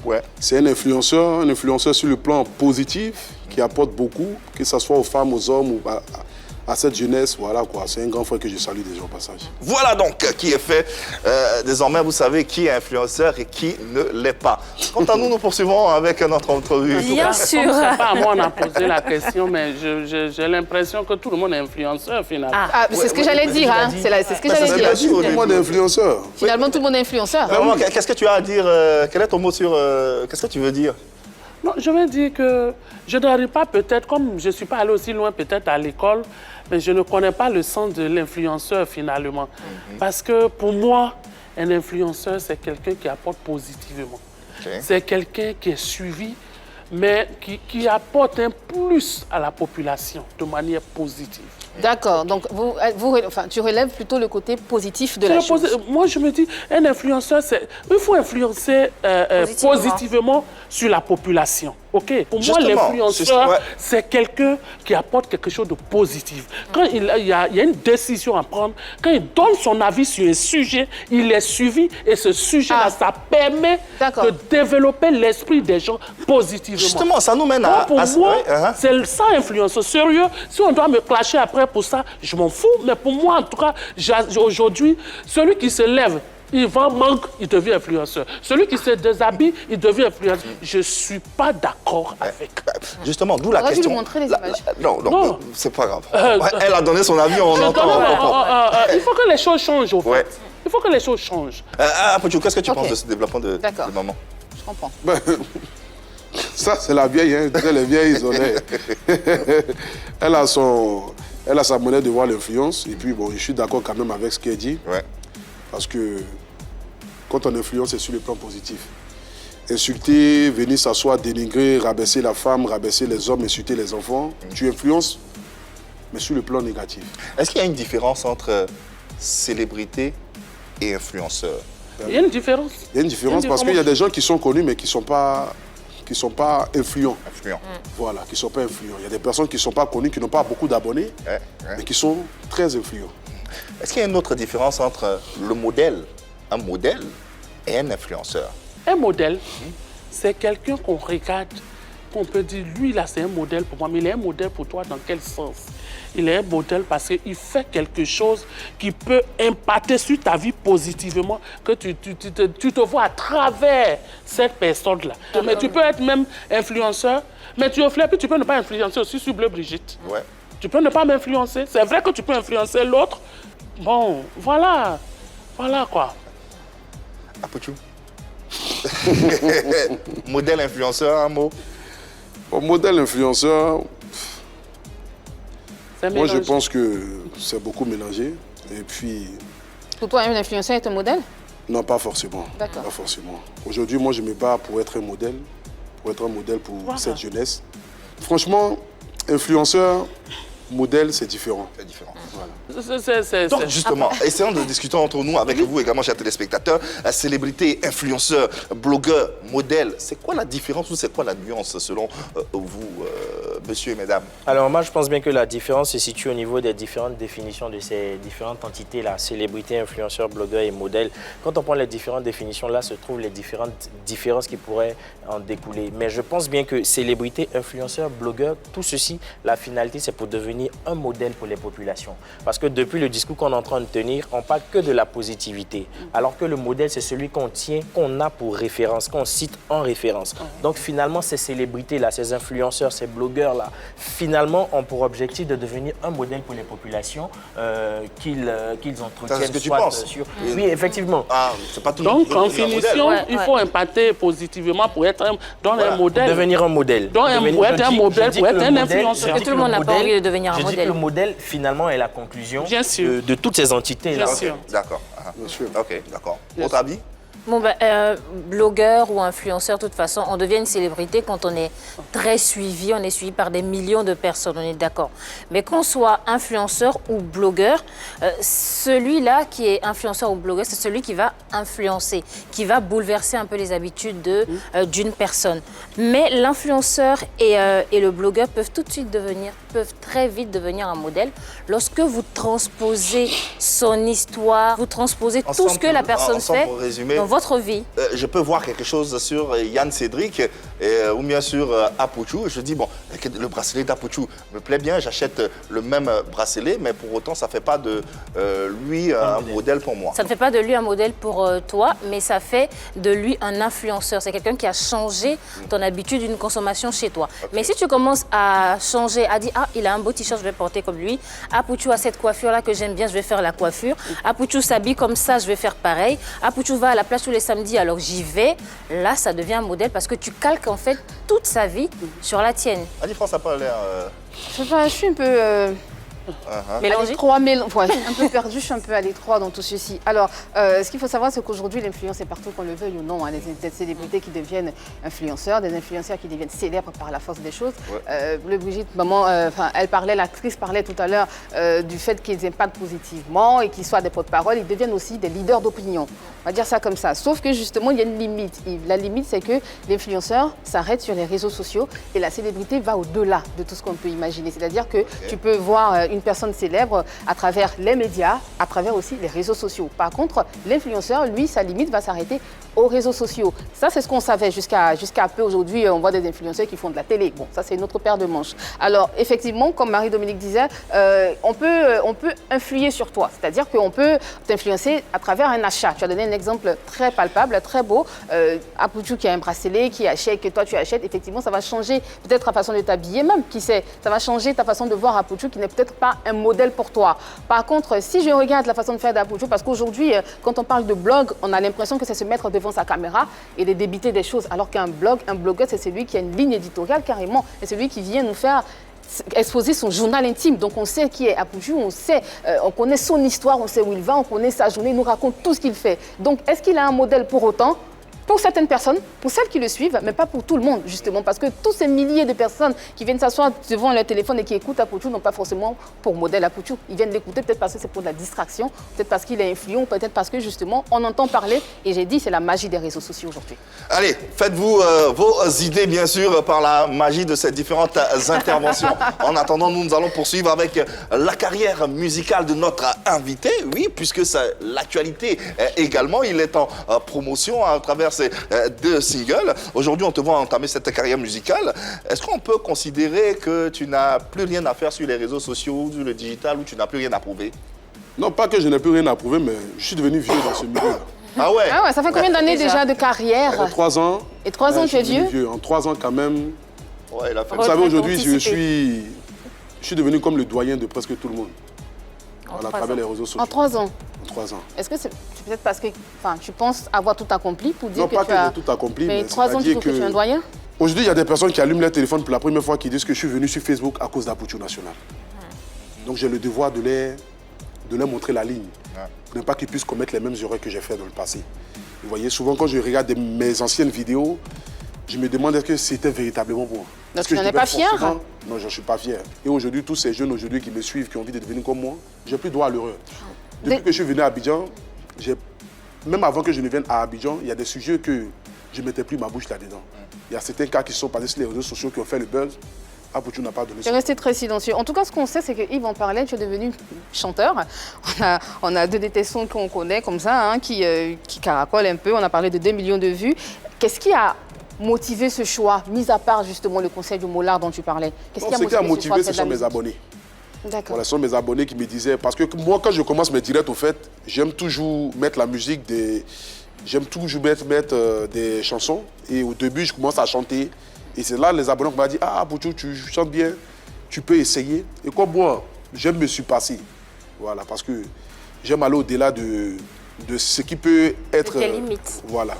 Ouais. un influenceur sur le plan positif qui apporte beaucoup, que ce soit aux femmes, aux hommes ou à cette jeunesse. Voilà quoi, c'est un grand frère que je salue déjà au passage. Voilà donc qui est fait. Désormais, vous savez qui est influenceur et qui ne l'est pas. Quant à nous, nous poursuivons avec notre entrevue. Bien sûr. C'est pas à moi on a posé la question, mais j'ai l'impression que tout le monde est influenceur finalement. Ah, c'est ce que j'allais dire, hein. C'est ce que Mais j'allais c'est dire. bien sûr. Tout le monde est influenceur. Finalement, tout le monde est influenceur. Vraiment, qu'est-ce que tu as à dire quel est ton mot sur... qu'est-ce que tu veux dire? Non, je veux dire que je n'arrive pas peut-être, comme je ne suis pas allé aussi loin peut-être à l'école, mais je ne connais pas le sens de l'influenceur finalement. Parce que pour moi, un influenceur, c'est quelqu'un qui apporte positivement. Okay. C'est quelqu'un qui est suivi, mais qui apporte un plus à la population de manière positive. D'accord. Donc, tu relèves plutôt le côté positif de la C'est chose. moi, je me dis, un influenceur, il faut influencer positivement sur la population. OK? Pour moi, l'influenceur, c'est quelqu'un qui apporte quelque chose de positif. Quand il y a une décision à prendre, quand il donne son avis sur un sujet, il est suivi et ce sujet-là, ça permet de développer l'esprit des gens positivement. Justement, ça nous mène à... Pour moi, c'est ça, influenceur. Sérieux, si on doit me clasher après pour ça, je m'en fous. Mais pour moi, en tout cas, aujourd'hui, celui qui se lève, il va manque, il devient influenceur. Celui qui se déshabille, il devient influenceur. Je ne suis pas d'accord avec. Justement, d'où la question... lui montrer les images. Non, c'est pas grave. Elle a donné son avis, on entend. Il faut que les choses changent, au fait. Il faut que les choses changent. Apochou, qu'est-ce que tu penses de ce développement de maman? Je comprends. Ça, c'est la vieille, hein. Les vieilles, ils ont elle a sa monnaie de voir l'influence. Et puis, bon, je suis d'accord quand même avec ce qu'elle dit. Ouais. Parce que quand on influence, c'est sur le plan positif. Insulter, venir s'asseoir, dénigrer, rabaisser la femme, rabaisser les hommes, insulter les enfants, tu influences, mais sur le plan négatif. Est-ce qu'il y a une différence entre célébrité et influenceur? Il y a une différence. Il y a une différence parce qu'il y a des gens qui sont connus, mais qui ne sont pas influents. Voilà, qui ne sont pas influents. Il y a des personnes qui ne sont pas connues, qui n'ont pas beaucoup d'abonnés, mais qui sont très influents. Est-ce qu'il y a une autre différence entre un modèle et un influenceur? Un modèle, c'est quelqu'un qu'on regarde, qu'on peut dire, lui là c'est un modèle pour moi, mais il est un modèle pour toi dans quel sens? Il est un modèle parce qu'il fait quelque chose qui peut impacter sur ta vie positivement, que tu te vois à travers cette personne-là. Mais tu peux être même influenceur, mais tu peux ne pas influencer aussi sur Bleu Brigitte. Ouais. Tu peux ne pas m'influencer. C'est vrai que tu peux influencer l'autre. Bon, voilà. Voilà quoi. Apochou. Modèle influenceur, un mot? Bon, modèle influenceur, moi je mélangé. pense que c'est beaucoup mélangé. Et puis... Pour toi, un influenceur est un modèle? Non, pas forcément. D'accord. Pas forcément. Aujourd'hui, moi, je me bats pour être un modèle pour cette jeunesse. Franchement, influenceur, modèle, c'est différent. C'est différent. Voilà. Donc, justement, essayons de discuter entre nous, avec vous également, chers téléspectateurs, célébrité, influenceur, blogueur, modèle. C'est quoi la différence ou c'est quoi la nuance selon vous, messieurs et mesdames? Alors moi, je pense bien que la différence se situe au niveau des différentes définitions de ces différentes entités, la célébrité, influenceur, blogueur et modèle. Quand on prend les différentes définitions, là se trouvent les différentes différences qui pourraient en découler. Mais je pense bien que célébrité, influenceur, blogueur, tout ceci, la finalité, c'est pour devenir un modèle pour les populations. Parce que depuis le discours qu'on est en train de tenir, on parle que de la positivité. Alors que le modèle, c'est celui qu'on tient, qu'on a pour référence, qu'on cite en référence. Donc finalement, ces célébrités-là, ces influenceurs, ces blogueurs-là, finalement, ont pour objectif de devenir un modèle pour les populations qu'ils entretiennent. C'est ce que tu penses sur... Oui, effectivement. Ah, c'est pas tout. Donc, en finition, il faut impacter positivement pour être un modèle. Pour devenir un modèle. Donc, pour être un modèle, pour être un influenceur. Tout le monde n'a pas envie de devenir un modèle. Je dis que le modèle, finalement, est la conclusion de toutes ces entités-là. Bien sûr. D'accord. Bien sûr. Ok, d'accord. Votre avis? Bon, blogueur ou influenceur, de toute façon, on devient une célébrité quand on est très suivi, on est suivi par des millions de personnes, on est d'accord. Mais qu'on soit influenceur ou blogueur, celui-là qui est influenceur ou blogueur, c'est celui qui va influencer, qui va bouleverser un peu les habitudes d'une personne. Mais l'influenceur et le blogueur peuvent très vite devenir un modèle lorsque vous transposez son histoire, vous transposez tout ce que la personne fait dans votre vie. Je peux voir quelque chose sur Yann Cédric ou bien sur Apuchou. Je dis, bon, le bracelet d'Apuchou me plaît bien, j'achète le même bracelet, mais pour autant, ça ne fait pas de lui un modèle pour moi. Ça ne fait pas de lui un modèle pour toi, mais ça fait de lui un influenceur. C'est quelqu'un qui a changé ton habitude d'une consommation chez toi. Okay. Mais si tu commences à changer, à dire, ah, il a un beau t-shirt, je vais porter comme lui. Apuchou a cette coiffure-là que j'aime bien, je vais faire la coiffure. Apuchou s'habille comme ça, je vais faire pareil. Apuchou va à la plage tous les samedis, alors j'y vais. Là, ça devient un modèle parce que tu calques en fait toute sa vie sur la tienne. Adi France, ça n'a pas l'air... Je suis un peu... Mélangé. Un peu perdu, je suis un peu à l'étroit dans tout ceci. Alors, ce qu'il faut savoir, c'est qu'aujourd'hui, l'influence est partout, qu'on le veuille ou non. Hein, des célébrités qui deviennent influenceurs, des influenceurs qui deviennent célèbres par la force des choses. Ouais. Brigitte, maman, l'actrice parlait tout à l'heure du fait qu'ils impactent positivement et qu'ils soient des porte-parole. Ils deviennent aussi des leaders d'opinion. On va dire ça comme ça. Sauf que justement, il y a une limite. La limite, c'est que l'influenceur s'arrête sur les réseaux sociaux et la célébrité va au-delà de tout ce qu'on peut imaginer. C'est-à-dire que tu peux voir une personne célèbre à travers les médias, à travers aussi les réseaux sociaux. Par contre, l'influenceur, lui, sa limite va s'arrêter aux réseaux sociaux. Ça, c'est ce qu'on savait jusqu'à peu aujourd'hui. On voit des influenceurs qui font de la télé. Bon, ça, c'est une autre paire de manches. Alors, effectivement, comme Marie-Dominique disait, on peut influer sur toi. C'est-à-dire qu'on peut t'influencer à travers un achat. Tu as donné un exemple très palpable, très beau. Apuchou qui a un bracelet, qui achète, que toi, tu achètes. Effectivement, ça va changer peut-être ta façon de t'habiller même. Qui sait, ça va changer ta façon de voir Apuchou qui n'est peut-être pas un modèle pour toi. Par contre, si je regarde la façon de faire d'Apuchou, parce qu'aujourd'hui, quand on parle de blog, on a l'impression que c'est se mettre devant sa caméra et de débiter des choses, alors qu'un blogueur, c'est celui qui a une ligne éditoriale carrément, et celui qui vient nous faire exposer son journal intime. Donc on sait qui est Apuchou, on connaît son histoire, on sait où il va, on connaît sa journée, il nous raconte tout ce qu'il fait. Donc est-ce qu'il a un modèle pour autant ? Pour certaines personnes, pour celles qui le suivent, mais pas pour tout le monde, justement, parce que tous ces milliers de personnes qui viennent s'asseoir devant leur téléphone et qui écoutent Apuchou n'ont pas forcément pour modèle Apuchou. Ils viennent l'écouter peut-être parce que c'est pour de la distraction, peut-être parce qu'il est influent, peut-être parce que, justement, on entend parler, et j'ai dit, c'est la magie des réseaux sociaux aujourd'hui. Allez, faites-vous vos idées, bien sûr, par la magie de ces différentes interventions. En attendant, nous allons poursuivre avec la carrière musicale de notre invité, oui, puisque c'est l'actualité également. Il est en promotion à travers ces deux singles. Aujourd'hui, on te voit entamer cette carrière musicale. Est-ce qu'on peut considérer que tu n'as plus rien à faire sur les réseaux sociaux, sur le digital, ou tu n'as plus rien à prouver? Non, pas que je n'ai plus rien à prouver, mais je suis devenu vieux dans ce milieu. Ah ouais? Ah ouais, ça fait combien d'années déjà de carrière? 3 ans. Et 3 ans, tu es vieux? En 3 ans, quand même. Ouais, il a fait. Vous savez, aujourd'hui, je suis devenu comme le doyen de presque tout le monde. À travers les réseaux sociaux. En 3 ans? En 3 ans. Est-ce que c'est peut-être parce que tu penses avoir tout accompli pour dire non, que pas tu as... tout accompli, mais 3 ans, tu trouves que tu es un doyen? Aujourd'hui, il y a des personnes qui allument leur téléphone pour la première fois qui disent que je suis venu sur Facebook à cause d'Apuchou National. Donc j'ai le devoir de de leur montrer la ligne. Pour ne pas qu'ils puissent commettre les mêmes erreurs que j'ai fait dans le passé. Vous voyez, souvent quand je regarde mes anciennes vidéos, je me demande est-ce que c'était véritablement moi. Donc tu n'en es pas fier? Non, je ne suis pas fier. Et aujourd'hui, tous ces jeunes aujourd'hui qui me suivent, qui ont envie de devenir comme moi, j'ai plus droit à l'erreur. Depuis que je suis venu à Abidjan, même avant que je ne vienne à Abidjan, il y a des sujets que je ne mettais plus ma bouche là-dedans. Il y a certains cas qui sont passés sur les réseaux sociaux qui ont fait le buzz. Aputu n'a pas donné. Tu es resté très silencieux. En tout cas, ce qu'on sait, c'est que Yves en parlait, tu es devenu chanteur. On a deux de tes sons qu'on connaît comme ça, hein, qui caracolent un peu. On a parlé de 2 millions de vues. Qu'est-ce qui a motivé ce choix, mis à part justement le conseil du Mollard dont tu parlais? Qu'est-ce qui a motivé ce sont mes abonnés. D'accord. Voilà, ce sont mes abonnés qui me disaient, parce que moi, quand je commence mes directs, au fait, j'aime toujours mettre la musique J'aime toujours mettre des chansons. Et au début, je commence à chanter. Et c'est là les abonnés qui m'ont dit, ah, Aputu, tu chantes bien, tu peux essayer. Et comme moi, j'aime me surpasser. Voilà, parce que j'aime aller au-delà de ce qui peut être... De tes limites. Voilà.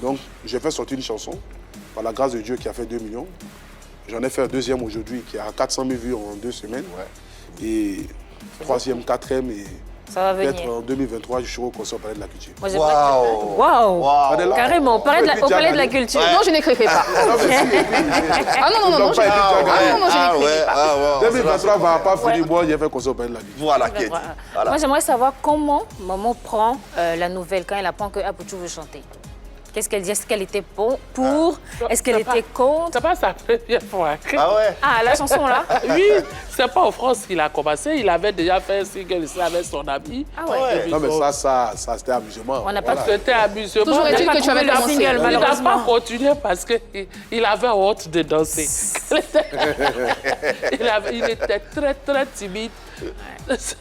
Donc, j'ai fait sortir une chanson, par la grâce de Dieu, qui a fait 2 millions. J'en ai fait un deuxième aujourd'hui, qui a 400 000 vues en 2 semaines. Et troisième, quatrième, et ça va venir. Peut-être en 2023, je serai au concert au Palais de la Culture. Moi, Waouh! Carrément, au Palais de la Culture. Non, je n'écrirai pas. Ah non, je n'écrirai pas. 2023 va pas finir, moi, j'ai fait un concert au Palais de la Culture. Voilà. Moi, j'aimerais savoir comment maman prend la nouvelle quand elle apprend que Aputu veut chanter. Qu'est-ce qu'elle dit? Est-ce qu'elle était pour? Est-ce qu'elle était contre? C'est pas sa première fois. Ah ouais? Ah, la chanson là? Oui, c'est pas en France qu'il a commencé. Il avait déjà fait un single ici avec son ami. Ah ouais? Non, mais ça c'était amusement. On n'a pas C'était amusement. Toujours est-il que tu avais commencé. Single, Il n'a pas continué parce qu'il avait honte de danser. Il était très, très timide.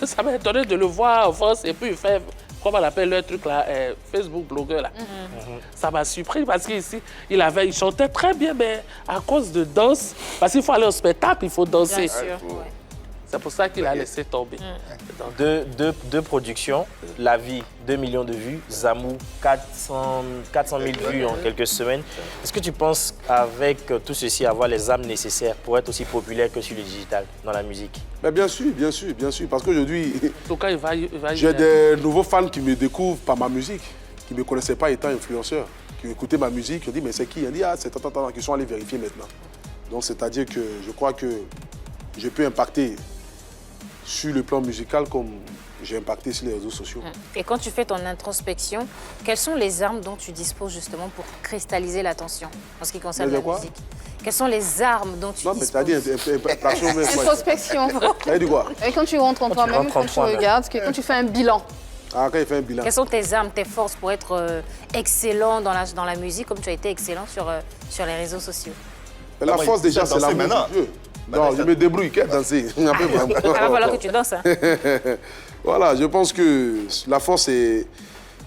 Ça m'a étonné de le voir en France et puis il fait... Comment on appelle le truc là, Facebook blogueur là. Ça m'a surpris parce qu'ici, il chantait très bien, mais à cause de danse, parce qu'il faut aller au spectacle, il faut danser. Bien sûr, C'est pour ça qu'il a laissé tomber. Deux productions, La Vie, 2 millions de vues, Zamou, 400 000 vues en quelques semaines. Est-ce que tu penses, avec tout ceci, avoir les âmes nécessaires pour être aussi populaire que sur le digital, dans la musique? Mais bien sûr, parce qu'aujourd'hui, En tout cas, j'ai des nouveaux fans qui me découvrent par ma musique, qui ne me connaissaient pas étant influenceur, qui écoutaient ma musique, qui ont dit, mais c'est qui? Ils ont dit, ah, c'est tant, qui sont allés vérifier maintenant. Donc, c'est-à-dire que je crois que je peux impacter sur le plan musical comme j'ai impacté sur les réseaux sociaux. Et quand tu fais ton introspection, quelles sont les armes dont tu disposes justement pour cristalliser l'attention en ce qui concerne la musique? Quelles sont les armes dont tu disposes? Non, mais c'est-à-dire introspection. Ça dit quoi? Et quand tu rentres en toi-même, quand tu regardes, quand tu fais un bilan. Ah, quand il fait un bilan. Quelles sont tes armes, tes forces pour être excellent dans la musique comme tu as été excellent sur les réseaux sociaux? La force déjà, c'est l'amour de Dieu. Non, je me débrouille, qu'est-ce danser? Il va falloir que tu danses. Hein. Voilà, je pense que la force,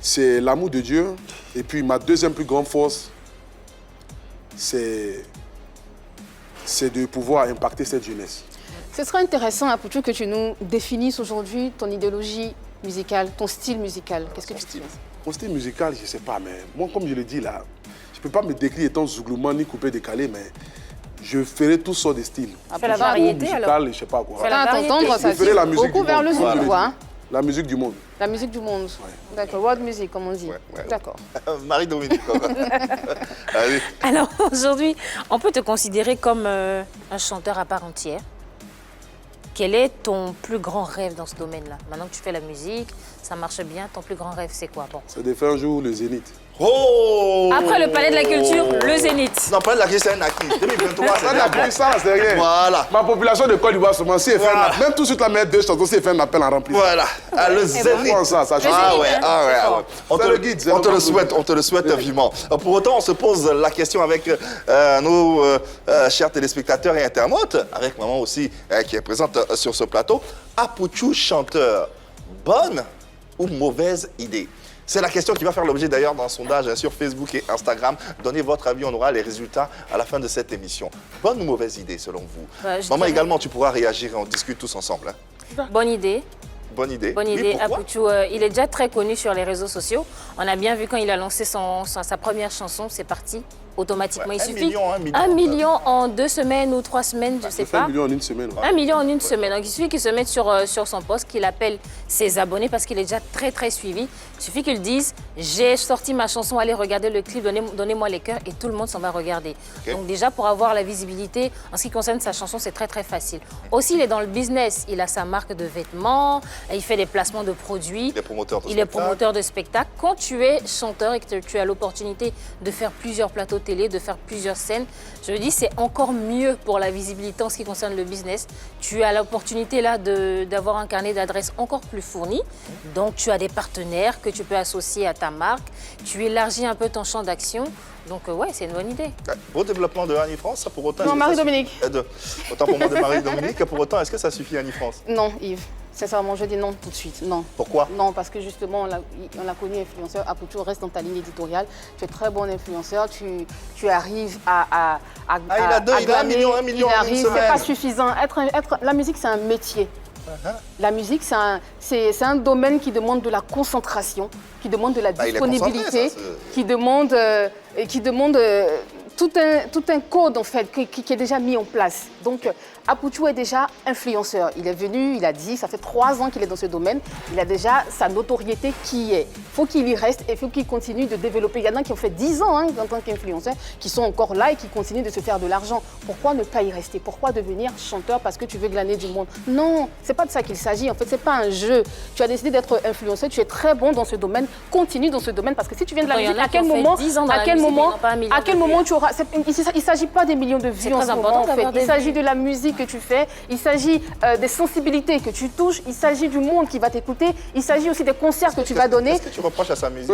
c'est l'amour de Dieu. Et puis ma deuxième plus grande force, c'est de pouvoir impacter cette jeunesse. Ce serait intéressant, Aputu, que tu nous définisses aujourd'hui ton idéologie musicale, ton style musical. Qu'est-ce que tu dis? Mon style musical, je ne sais pas, mais moi, comme je le dis là, je ne peux pas me décrire étant zouglouman ni coupé décalé, mais je ferai toutes sortes de styles. Fais la variété musical, alors. Je ne sais pas quoi. Fais la variété. Ça tire beaucoup vers le zouk, quoi. La musique du monde. La musique du monde. Ouais. D'accord, world music, comme on dit. D'accord. Marie-Dominique. Alors aujourd'hui, on peut te considérer comme un chanteur à part entière. Quel est ton plus grand rêve dans ce domaine-là? Maintenant que tu fais la musique, ça marche bien, ton plus grand rêve, c'est quoi? C'est de faire un jour le Zénith. Oh! Après le Palais de la Culture, le Zénith. Non, Palais de la Culture, c'est un acquis. 2023, c'est rien. Voilà. Ma population de Côte d'Ivoire, seulement, si elle fait même tout de suite la mettre deux chansons, si elle fait un appel en remplissant. Voilà. Le Zénith. On te le souhaite vivement. Pour autant, on se pose la question avec nos chers téléspectateurs et internautes, avec maman aussi qui est présente sur ce plateau. Aputu chanteur, bonne ou mauvaise idée? C'est la question qui va faire l'objet d'ailleurs d'un sondage sur Facebook et Instagram. Donnez votre avis, on aura les résultats à la fin de cette émission. Bonne ou mauvaise idée selon vous? Maman également, tu pourras réagir et on discute tous ensemble. Bonne idée. Bonne idée. Bonne idée. Aputu, il est déjà très connu sur les réseaux sociaux. On a bien vu quand il a lancé sa première chanson, c'est parti. automatiquement. Il suffit 1 million en 2 semaines ou 3 semaines, je ne sais pas. 1 million en une semaine. 1 million en une semaine. Donc, il suffit qu'il se mette sur son poste, qu'il appelle ses abonnés parce qu'il est déjà très suivi. Il suffit qu'il dise « J'ai sorti ma chanson, allez regarder le clip, donnez-moi les cœurs » et tout le monde s'en va regarder. Okay. Donc déjà, pour avoir la visibilité, en ce qui concerne sa chanson, c'est très facile. Aussi, il est dans le business. Il a sa marque de vêtements, il fait des placements de produits. Il est promoteur de spectacles. Quand tu es chanteur et que tu as l'opportunité de faire plusieurs plateaux télé, de faire plusieurs scènes, je me dis c'est encore mieux pour la visibilité en ce qui concerne le business. Tu as l'opportunité là d'avoir un carnet d'adresses encore plus fourni. Donc tu as des partenaires que tu peux associer à ta marque. Tu élargis un peu ton champ d'action. Donc ouais, c'est une bonne idée. Au développement de Annie France, ça pour autant... Non, Marie-Dominique. Autant pour moi de Marie-Dominique, pour autant, est-ce que ça suffit Annie France? Non, Yves. Sincèrement, je dis non tout de suite, non. Pourquoi? Non, parce que justement, on l'a connu influenceur, Apoutou reste dans ta ligne éditoriale. Tu es très bon influenceur, tu arrives à il a 1 million en une semaine. C'est pas suffisant. La musique, c'est un métier. La musique, c'est un domaine qui demande de la concentration, qui demande de la disponibilité, qui demande tout un code en fait qui est déjà mis en place. Donc Apoutou est déjà influenceur. Il est venu, il a dit, ça fait 3 ans qu'il est dans ce domaine. Il a déjà sa notoriété qui est. Il faut qu'il y reste et il faut qu'il continue de développer. Il y en a qui ont fait 10 ans en tant qu'influenceur, qui sont encore là et qui continuent de se faire de l'argent. Pourquoi ne pas y rester? Pourquoi devenir chanteur parce que tu veux glaner du monde? Non, c'est pas de ça qu'il s'agit. En fait, c'est pas un jeu. Tu as décidé d'être influenceur, tu es très bon dans ce domaine. Continue dans ce domaine parce que si tu viens de la musique, à quel moment tu auras... Il ne s'agit pas des millions de vues en ce moment, en fait. Il s'agit de la musique que tu fais, il s'agit des sensibilités que tu touches, il s'agit du monde qui va t'écouter, il s'agit aussi des concerts que tu vas donner. Qu'est-ce que tu reproches à sa musique?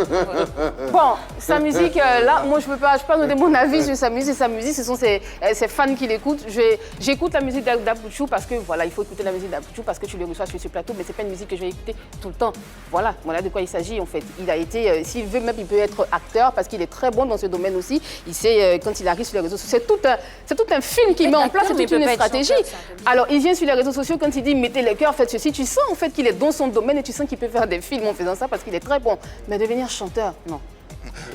Bon, sa musique, là, moi je peux pas donner mon avis sur sa musique. Sa musique, ce sont ses fans qui l'écoutent. J'écoute la musique d'Apoutou parce que, voilà, il faut écouter la musique d'Apoutou parce que tu le reçois sur ce plateau, mais c'est pas une musique que je vais écouter tout le temps. Voilà de quoi il s'agit en fait. Il a été, s'il veut même, il peut être acteur parce qu'il est très bon dans ce domaine aussi. Il sait, quand il arrive sur les réseaux sociaux, c'est tout un film qu'il met en place, c'est toute une stratégie. Alors, il vient sur les réseaux sociaux quand il dit « mettez les cœurs, faites ceci », tu sens en fait qu'il est dans son domaine et tu sens qu'il peut faire des films en faisant ça parce qu'il est très bon. Mais devenir chanteur, non.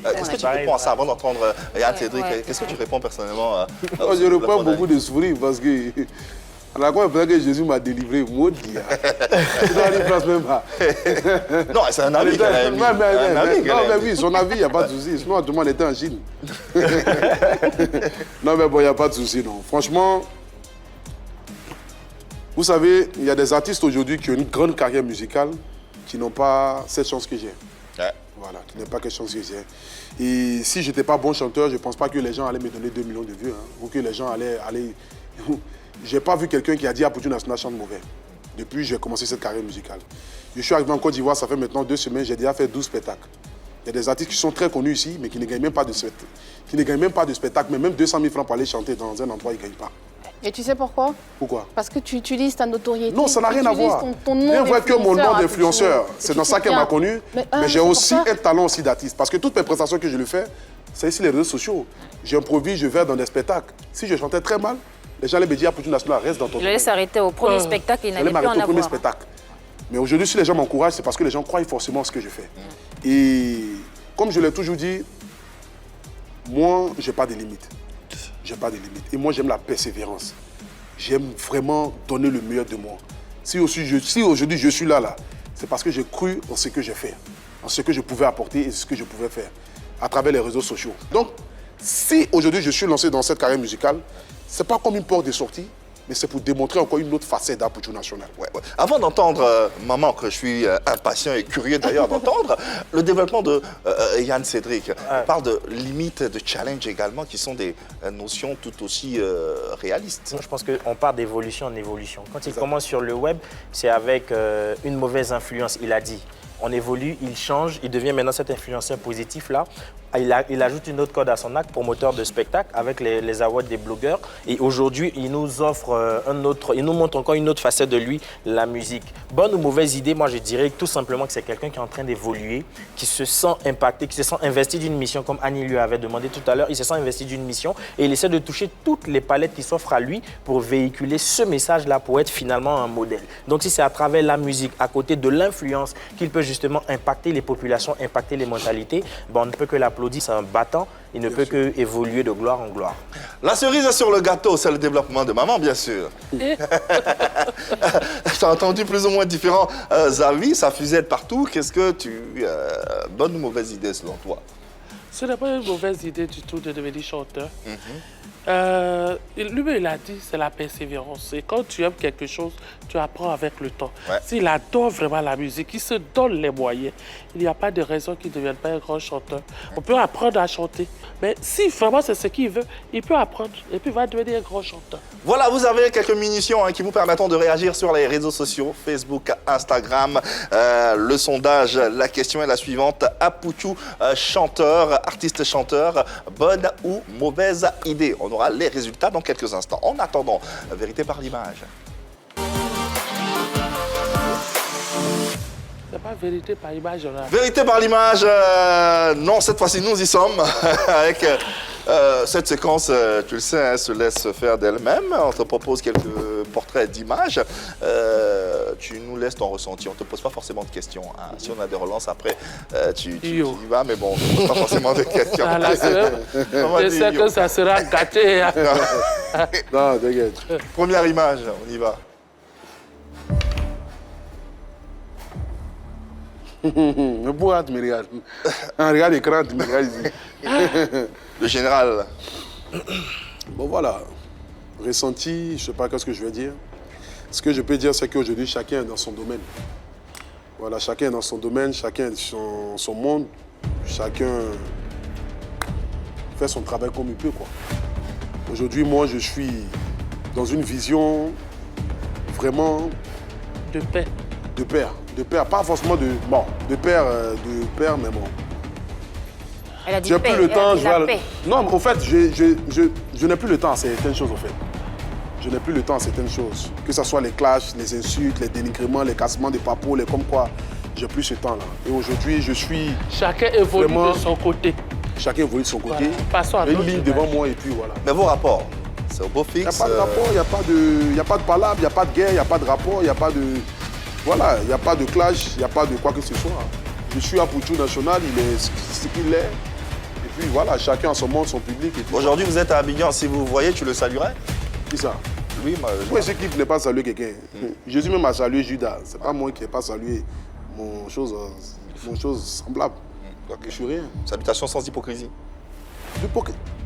Est-ce que tu réponds à ça avant d'entendre Yann Cédric? Qu'est-ce que tu réponds personnellement Je réponds beaucoup de sourires parce que à la fois, que Jésus m'a délivré, maudit. Non, c'est un avis. Non, mais oui, son avis, il n'y a pas de souci. Sinon, tout le monde était en Chine. Non, mais bon, il n'y a pas de souci, non. Franchement, vous savez, il y a des artistes aujourd'hui qui ont une grande carrière musicale qui n'ont pas cette chance que j'ai. Ouais. Voilà, qui n'ont pas cette chance que j'ai. Et si je n'étais pas bon chanteur, je ne pense pas que les gens allaient me donner 2 millions de vues. Ou que les gens allaient... Je n'ai pas vu quelqu'un qui a dit Apoutou National chante mauvais. Depuis que j'ai commencé cette carrière musicale. Je suis arrivé en Côte d'Ivoire, ça fait maintenant 2 semaines, j'ai déjà fait 12 spectacles. Il y a des artistes qui sont très connus ici, mais qui ne gagnent même pas de spectacle. Mais même 200 000 francs pour aller chanter dans un endroit, ils ne gagnent pas. Et tu sais pourquoi? Pourquoi? Parce que tu utilises ta notoriété. Non, ça n'a rien à voir. Rien voir que mon nom d'influenceur. C'est dans ça qu'elle m'a connu. Mais j'ai aussi un talent aussi d'artiste. Parce que toutes mes prestations que je le fais, c'est ici les réseaux sociaux. J'improvise, je vais dans des spectacles. Si je chantais très mal, les gens allaient me dire Apoutou National, reste dans ton... Je laisse arrêter au premier spectacle et il n'allait plus en avoir. Spectacle. Mais aujourd'hui, si les gens m'encouragent, c'est parce que les gens croient forcément en ce que je fais. Et comme je l'ai toujours dit, moi, je n'ai pas de limites. J'ai pas de limites. Et moi, j'aime la persévérance. J'aime vraiment donner le meilleur de moi. Si aujourd'hui je suis là, c'est parce que j'ai cru en ce que j'ai fait, en ce que je pouvais apporter et ce que je pouvais faire à travers les réseaux sociaux. Donc, si aujourd'hui je suis lancé dans cette carrière musicale, c'est pas comme une porte de sortie, mais c'est pour démontrer encore une autre facette d'Apoutou National. Ouais. Avant d'entendre Maman, que je suis impatient et curieux d'ailleurs d'entendre, le développement de Yann Cédric, on parle de limites, de challenge également, qui sont des notions tout aussi réalistes. Moi, je pense qu'on part d'évolution en évolution. Quand il commence sur le web, c'est avec une mauvaise influence, il a dit. On évolue, il change, il devient maintenant cet influenceur positif-là. Il ajoute une autre corde à son arc, promoteur de spectacle avec les awards des blogueurs. Et aujourd'hui, il nous offre il nous montre encore une autre facette de lui, la musique. Bonne ou mauvaise idée, moi je dirais tout simplement que c'est quelqu'un qui est en train d'évoluer, qui se sent impacté, qui se sent investi d'une mission, comme Annie lui avait demandé tout à l'heure. Il se sent investi d'une mission et il essaie de toucher toutes les palettes qui s'offrent à lui pour véhiculer ce message-là, pour être finalement un modèle. Donc si c'est à travers la musique, à côté de l'influence qu'il peut justement impacter les populations, impacter les mentalités, on ne peut que l'applaudir. C'est un battant, il ne peut que évoluer de gloire en gloire. La cerise sur le gâteau, c'est le développement de maman, bien sûr. Tu as entendu plus ou moins différents avis, ça fusette partout. Qu'est-ce que bonne ou mauvaise idée selon toi? Ce n'est pas une mauvaise idée du tout de devenir chanteur. Lui-même, il a dit, c'est la persévérance. Et quand tu aimes quelque chose, tu apprends avec le temps. Ouais. S'il adore vraiment la musique, il se donne les moyens, il n'y a pas de raison qu'il ne devienne pas un grand chanteur. On peut apprendre à chanter. Mais si vraiment c'est ce qu'il veut, il peut apprendre et puis il va devenir un grand chanteur. Voilà, vous avez quelques munitions qui vous permettront de réagir sur les réseaux sociaux, Facebook, Instagram. Le sondage, la question est la suivante. Apouchou, chanteur, artiste chanteur, bonne ou mauvaise idée? On aura les résultats dans quelques instants. En attendant, vérité par l'image. C'est pas vérité par l'image. Vérité par l'image, non, cette fois-ci nous y sommes avec cette séquence, tu le sais, elle se laisse faire d'elle-même. On te propose quelques portraits d'images. Tu nous laisses ton ressenti. On ne te pose pas forcément de questions. Hein. Si on a des relances après, tu y vas, mais bon, on ne pose pas forcément de questions. Ah, là, je sais que ça sera gâté. Non, t'inquiète. Première image, on y va. Mais pourquoi tu me regardes? Regarde l'écran, tu me regardes ici. Le général. Bon, voilà. Ressenti, je ne sais pas ce que je vais dire. Ce que je peux dire, c'est qu'aujourd'hui, chacun est dans son domaine. Voilà, chacun est dans son domaine, chacun est dans son monde. Chacun fait son travail comme il peut, quoi. Aujourd'hui, moi, je suis dans une vision vraiment... de paix. De père. De père, pas forcément de... Bon, de père, mais bon. Elle a dit j'ai paix, plus le temps, je vais... Non, mais au fait, je n'ai plus le temps à certaines choses, au fait. Je n'ai plus le temps à certaines choses. Que ce soit les clashs, les insultes, les dénigrements, les cassements des papos, les comme quoi. J'ai plus ce temps-là. Et aujourd'hui, je suis... Chacun évolue vraiment... de son côté. Chacun évolue de son côté. Voilà. Passons à une ligne devant moi et puis voilà. Mais vos rapports, c'est au beau fixe. Il n'y a pas de rapport, il n'y a pas de palabre, il n'y a pas de guerre, il n'y a pas de rapport, il n'y a pas de... Voilà, il n'y a pas de clash, il n'y a pas de quoi que ce soit. Je suis à Apouchou National, il est ce qu'il est. Et puis voilà, chacun a son monde, son public. Aujourd'hui, vous êtes à Abidjan, si vous voyez, tu le saluerais? Qui ça? Lui, moi, c'est qui ne pas saluer quelqu'un. Jésus même a salué Judas. Ce n'est pas moi qui n'ai pas salué mon chose semblable. Je suis rien. Salutation sans hypocrisie.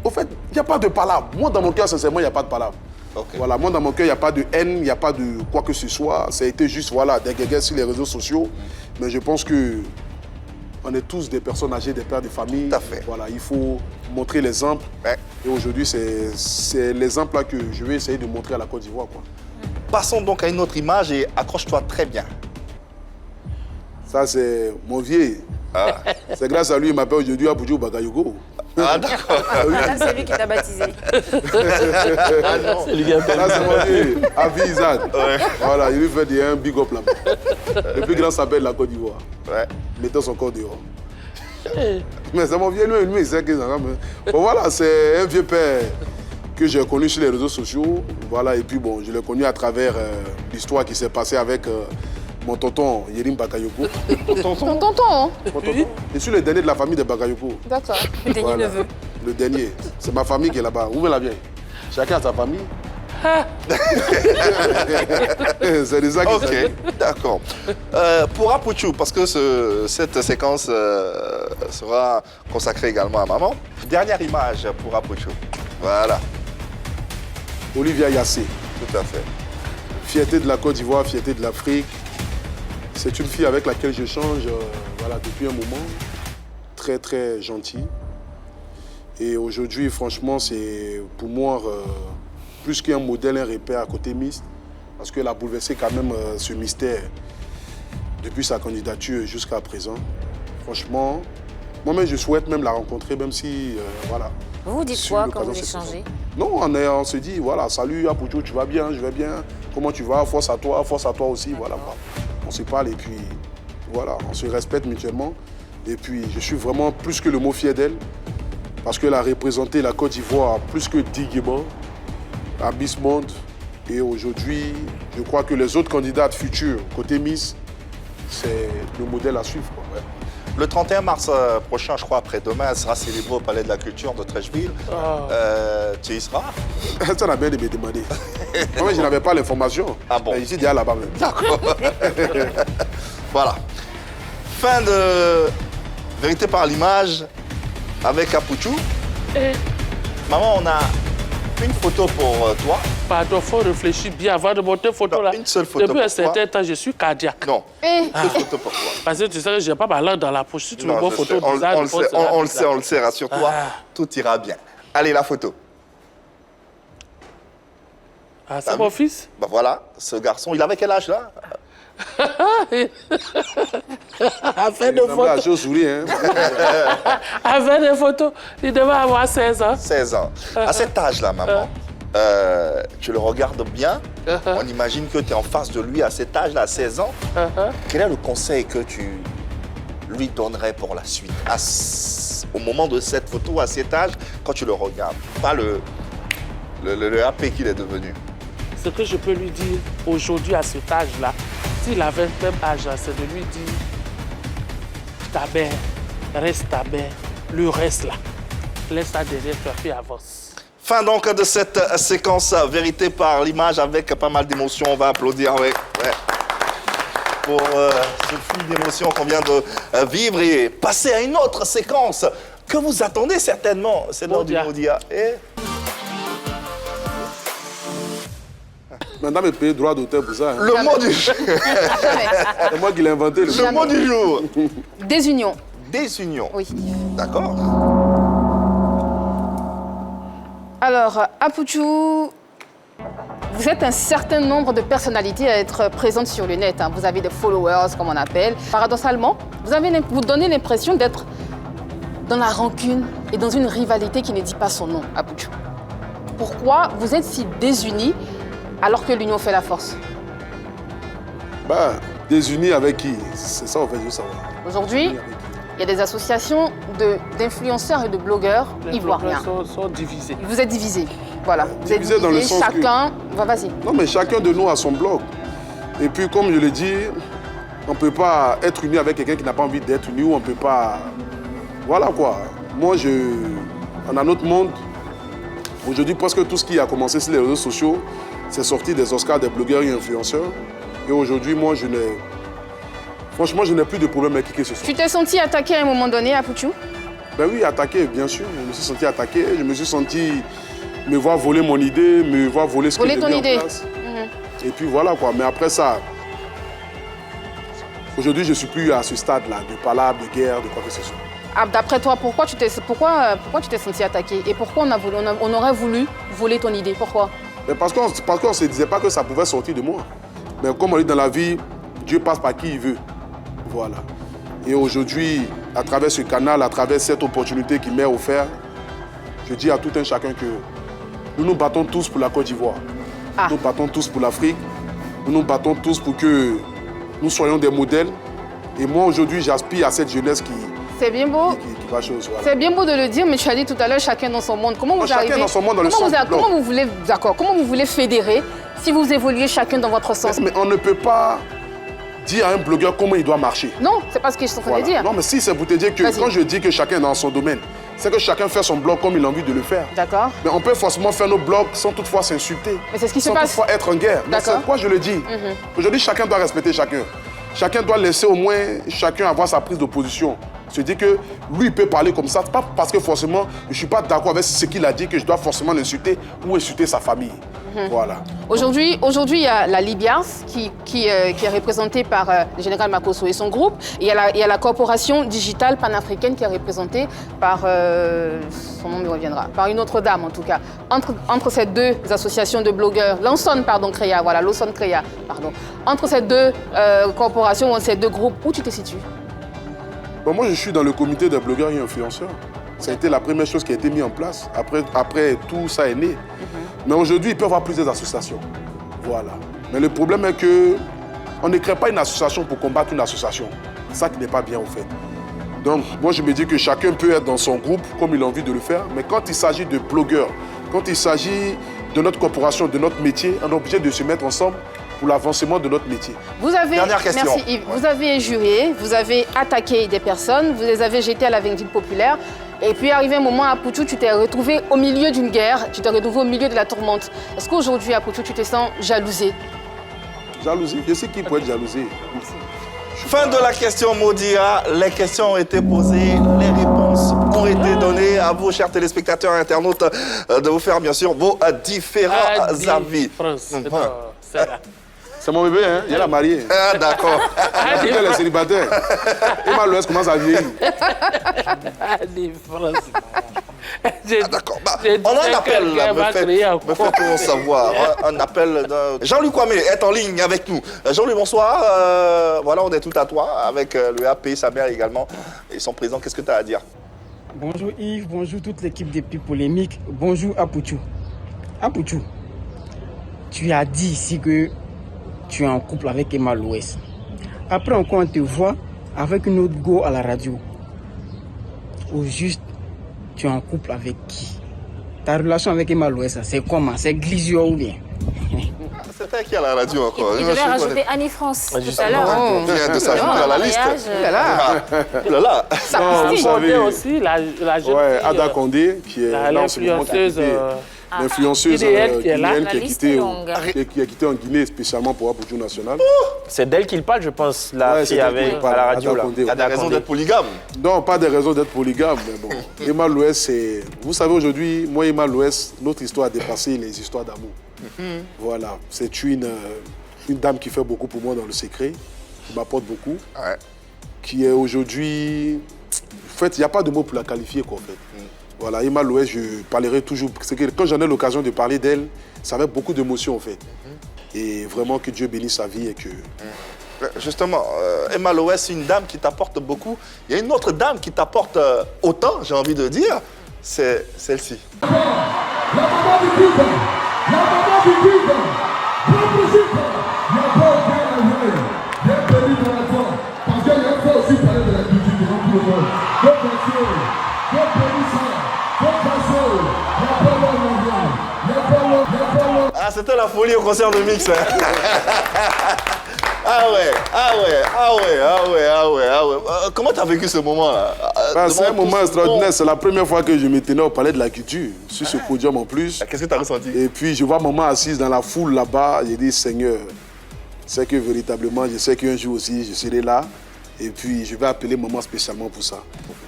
Au fait, il n'y a pas de palabre. Moi, dans mon cœur, sincèrement, il n'y a pas de palabre. Okay. Voilà, moi, dans mon cœur, il n'y a pas de haine, il n'y a pas de quoi que ce soit. Ça a été juste, voilà, des guéguerres sur les réseaux sociaux. Mais je pense que on est tous des personnes âgées, des pères de famille. Tout à fait. Voilà, il faut montrer l'exemple. Ouais. Et aujourd'hui, c'est l'exemple-là que je vais essayer de montrer à la Côte d'Ivoire. Passons donc à une autre image et accroche-toi très bien. Ça, c'est mon vieil. Ah. C'est grâce à lui, il m'appelle aujourd'hui Apouchou Bakayogo. Ah, d'accord. C'est lui qui t'a baptisé. Ah, non. C'est lui qui appelle. Là, c'est mon vieux, Avi Isaac. Ouais. Voilà, il lui fait un big up là-bas. Le plus grand s'appelle la Côte d'Ivoire. Ouais. Mettons son corps dehors. Mais c'est mon vieux, lui, il sait que ça va. Bon, voilà, c'est un vieux père que j'ai connu sur les réseaux sociaux. Voilà, et puis bon, je l'ai connu à travers l'histoire qui s'est passée avec mon tonton Yérim Bakayoko. Ton tonton? Mon tonton. Je suis le dernier de la famille de Bakayoko. D'accord. Le dernier neveu. Le dernier. C'est ma famille qui est là-bas. Où est la vieille? Chacun a sa famille. C'est des ça qui ok, d'accord. Pour Apouchou, parce que cette séquence sera consacrée également à maman. Dernière image pour Apouchou. Voilà. Olivia Yassé. Tout à fait. Fierté de la Côte d'Ivoire, fierté de l'Afrique. C'est une fille avec laquelle j'échange voilà, depuis un moment. Très, très gentille. Et aujourd'hui, franchement, c'est pour moi plus qu'un modèle, un repère à côté Miss. Parce qu'elle a bouleversé quand même ce mystère depuis sa candidature jusqu'à présent. Franchement, moi-même, je souhaite même la rencontrer, même si, voilà. Vous vous dites quoi quand vous échangez? Non, on se dit, voilà, salut Apouchou, tu vas bien, je vais bien. Comment tu vas? Force à toi aussi, voilà. On se parle et puis, voilà, on se respecte mutuellement. Et puis, je suis vraiment plus que le mot fier d'elle, parce qu'elle a représenté la Côte d'Ivoire plus que dignement à Miss Monde. Et aujourd'hui, je crois que les autres candidates futures, côté Miss, c'est le modèle à suivre. Quoi, ouais. Le 31 mars prochain, je crois, après-demain, elle sera célébrée au Palais de la Culture de Trècheville. Tu y seras? Ça n'a bien de me demander. Moi, je n'avais pas l'information. Ah bon? Ici, déjà là-bas même. D'accord. Voilà. Fin de Vérité par l'image avec Apouchou. Maman, on a une photo pour toi. Pardon, il faut réfléchir bien avant de monter photo là. Une seule photo Depuis un pour toi. certain temps, je suis cardiaque. Non, une seule photo pour toi. Parce que tu sais que je n'ai pas ma langue dans la poche. Si tu veux Non, une je photo sais. bizarre, On le sait, rassure-toi. Tout ira bien. Allez, la photo. Ah, c'est mon fils? Ben voilà, ce garçon, il avait quel âge là? Avec des photos. Avec des photos, il devait avoir 16 ans. 16 ans. À cet âge-là, maman, tu le regardes bien. On imagine que tu es en face de lui à cet âge-là, à 16 ans. Quel est le conseil que tu lui donnerais pour la suite? Au moment de cette photo, à cet âge, quand tu le regardes, pas le AP qu'il est devenu. Ce que je peux lui dire aujourd'hui à cet âge-là, s'il avait le même âge, c'est de lui dire ta mère, reste ta mère, le reste là. Laisse ça derrière toi, puis avance. Fin donc de cette séquence Vérité par l'image avec pas mal d'émotions. On va applaudir pour ce flux d'émotions qu'on vient de vivre et passer à une autre séquence que vous attendez certainement. C'est l'heure du Modia. Maintenant, me payer droit d'auteur pour ça. Hein. Le mot du jour. C'est moi qui l'ai inventé. Le mot du jour. Désunion. Désunion. Oui. D'accord. Alors, Apouchou, vous êtes un certain nombre de personnalités à être présentes sur le net. Hein. Vous avez des followers, comme on appelle. Paradoxalement, vous donnez l'impression d'être dans la rancune et dans une rivalité qui ne dit pas son nom, Apouchou. Pourquoi vous êtes si désunis alors que l'union fait la force? Désunis avec qui? C'est ça, en fait, je veux savoir. Aujourd'hui, il y a des associations d'influenceurs et de blogueurs ivoiriens. Les blogueurs sont divisés. Vous êtes divisés. Voilà. Vous êtes Divisés dans le sens chacun... Vas-y. Non, mais chacun de nous a son blog. Et puis, comme je l'ai dit, on ne peut pas être uni avec quelqu'un qui n'a pas envie d'être uni ou on ne peut pas... Voilà quoi. Moi, on a notre monde. Aujourd'hui, presque tout ce qui a commencé sur les réseaux sociaux, c'est sorti des Oscars des blogueurs et influenceurs. Et aujourd'hui, moi, franchement, je n'ai plus de problème avec qui que ce soit. Tu t'es senti attaqué à un moment donné, Apouchou? Ben oui, attaqué, bien sûr. Je me suis senti attaqué. Je me suis senti me voir voler mon idée, me voir voler ce que j'ai mis en place. Et puis voilà quoi. Mais après ça, aujourd'hui, je ne suis plus à ce stade-là de palabres, de guerre, de quoi que ce soit. Ah, d'après toi, pourquoi tu t'es senti attaqué? Et pourquoi on aurait voulu voler ton idée? Pourquoi? Mais parce qu'on ne se disait pas que ça pouvait sortir de moi. Mais comme on dit dans la vie, Dieu passe par qui il veut. Voilà. Et aujourd'hui, à travers ce canal, à travers cette opportunité qu'il m'est offerte, je dis à tout un chacun que nous nous battons tous pour la Côte d'Ivoire. Nous nous battons tous pour l'Afrique. Nous nous battons tous pour que nous soyons des modèles. Et moi, aujourd'hui, j'aspire à cette jeunesse qui... C'est bien beau. Voilà. C'est bien beau de le dire, mais tu as dit tout à l'heure, chacun dans son monde. Comment vous arrivez... Chacun dans son monde, dans le sens comment vous voulez fédérer si vous évoluez chacun dans votre sens? Mais on ne peut pas dire à un blogueur comment il doit marcher. Non, c'est pas ce que je suis en train de dire. Non, mais si, c'est pour te dire que quand je dis que chacun est dans son domaine, c'est que chacun fait son blog comme il a envie de le faire. D'accord. Mais on peut forcément faire nos blogs sans toutefois s'insulter. Mais c'est ce qui se passe. Sans toutefois être en guerre. Mais c'est pourquoi je le dis. Aujourd'hui, chacun doit respecter chacun. Chacun doit laisser au moins chacun avoir sa prise de position. Se dire que lui, il peut parler comme ça. C'est pas parce que forcément, je ne suis pas d'accord avec ce qu'il a dit que je dois forcément l'insulter ou insulter sa famille. Voilà. Aujourd'hui, il y a la Libias qui est représentée par le général Makosso et son groupe. Et il y a la corporation digitale panafricaine qui est représentée par, son nom me reviendra, par une autre dame en tout cas. Entre ces deux associations de blogueurs, Lawson Créa, voilà, Lawson Créa, pardon. Entre ces deux corporations, ces deux groupes, où tu te situes? Bon, moi, je suis dans le comité des blogueurs et influenceurs. Ça a été la première chose qui a été mise en place. Après tout ça est né. Mais aujourd'hui, il peut y avoir plusieurs associations. Voilà. Mais le problème est qu'on ne crée pas une association pour combattre une association. C'est ça qui n'est pas bien, en fait. Donc, moi, je me dis que chacun peut être dans son groupe comme il a envie de le faire. Mais quand il s'agit de blogueurs, quand il s'agit de notre corporation, de notre métier, on est obligé de se mettre ensemble pour l'avancement de notre métier. Vous avez, Dernière question. Merci Yves. Vous avez injurié, vous avez attaqué des personnes, vous les avez jetées à la vindicte populaire. Et puis, arrivé un moment à Pouchou, tu t'es retrouvé au milieu d'une guerre, tu t'es retrouvé au milieu de la tourmente. Est-ce qu'aujourd'hui, à Pouchou, tu te sens jalousé? Jalousie, je sais qui peut être jalousé. Fin de la question Maudia. Les questions ont été posées, les réponses ont été données. À vous, chers téléspectateurs et internautes, de vous faire bien sûr vos différents avis. C'est mon bébé, hein? Il est la mariée. Ah, d'accord. Elle est célibataire. Emma Louès commence à vieillir. Ah, d'accord. Bah, on a un appel là, me fait savoir. Un appel d'un... Jean-Louis Kwame est en ligne avec nous. Jean-Louis, bonsoir. Voilà, on est tout à toi avec le AP, sa mère également. Ils sont présents. Qu'est-ce que tu as à dire? Bonjour Yves, bonjour toute l'équipe des Plus Polémiques. Bonjour Apouchou. Apouchou, tu as dit ici que tu es en couple avec Emma Louès. Après encore, on te voit avec une autre go à la radio. Au juste, tu es en couple avec qui? Ta relation avec Emma Louès, c'est comment? C'est Glisio ou bien? C'était qui à la radio encore? Il devait rajouter Annie France tout à l'heure. On vient de s'ajouter à la liste. Là. Non, vous savez aussi, la jeune fille, Ada Condé, qui est l'influenceuse l'influenceuse qui est là. qui a quitté en Guinée spécialement pour Apouchou National. C'est d'elle qu'il parle, je pense, la fille avec à la radio. Là. Il y a des raisons d'être polygame. Non, pas des raisons d'être polygame, mais bon. Emma Louès, c'est... Vous savez, aujourd'hui, moi et Emma Louès, notre histoire a dépassé les histoires d'amour. Voilà, c'est une dame qui fait beaucoup pour moi dans le secret, qui m'apporte beaucoup, qui est aujourd'hui... En fait, il n'y a pas de mots pour la qualifier, quoi, en fait. Voilà, Emma Louès, je parlerai toujours... Quand j'en ai l'occasion de parler d'elle, ça avec beaucoup d'émotion, en fait. Et vraiment, que Dieu bénisse sa vie et que... Justement, Emma Louès, c'est une dame qui t'apporte beaucoup. Il y a une autre dame qui t'apporte autant, j'ai envie de dire, c'est celle-ci. La maman du Cuba, la maman du Cuba, la musique, il n'y a pas aucun à jouer. Bienvenue dans la foi, parce qu'il y a une fois aussi parler de la culture devant tout le monde. Donc, monsieur, donc, bénissez, donc, passez, il n'y a pas l'homme mondial, il n'y a pas l'homme. Ah, c'était la folie au concert de Mix. Comment t'as vécu ce moment-là? C'est un moment extraordinaire. C'est la première fois que je me tenais au Palais de la Culture, sur ce podium en plus. Qu'est-ce que t'as ressenti? Et puis je vois maman assise dans la foule là-bas. J'ai dit, Seigneur, c'est que véritablement, je sais qu'un jour aussi, je serai là. Et puis je vais appeler maman spécialement pour ça.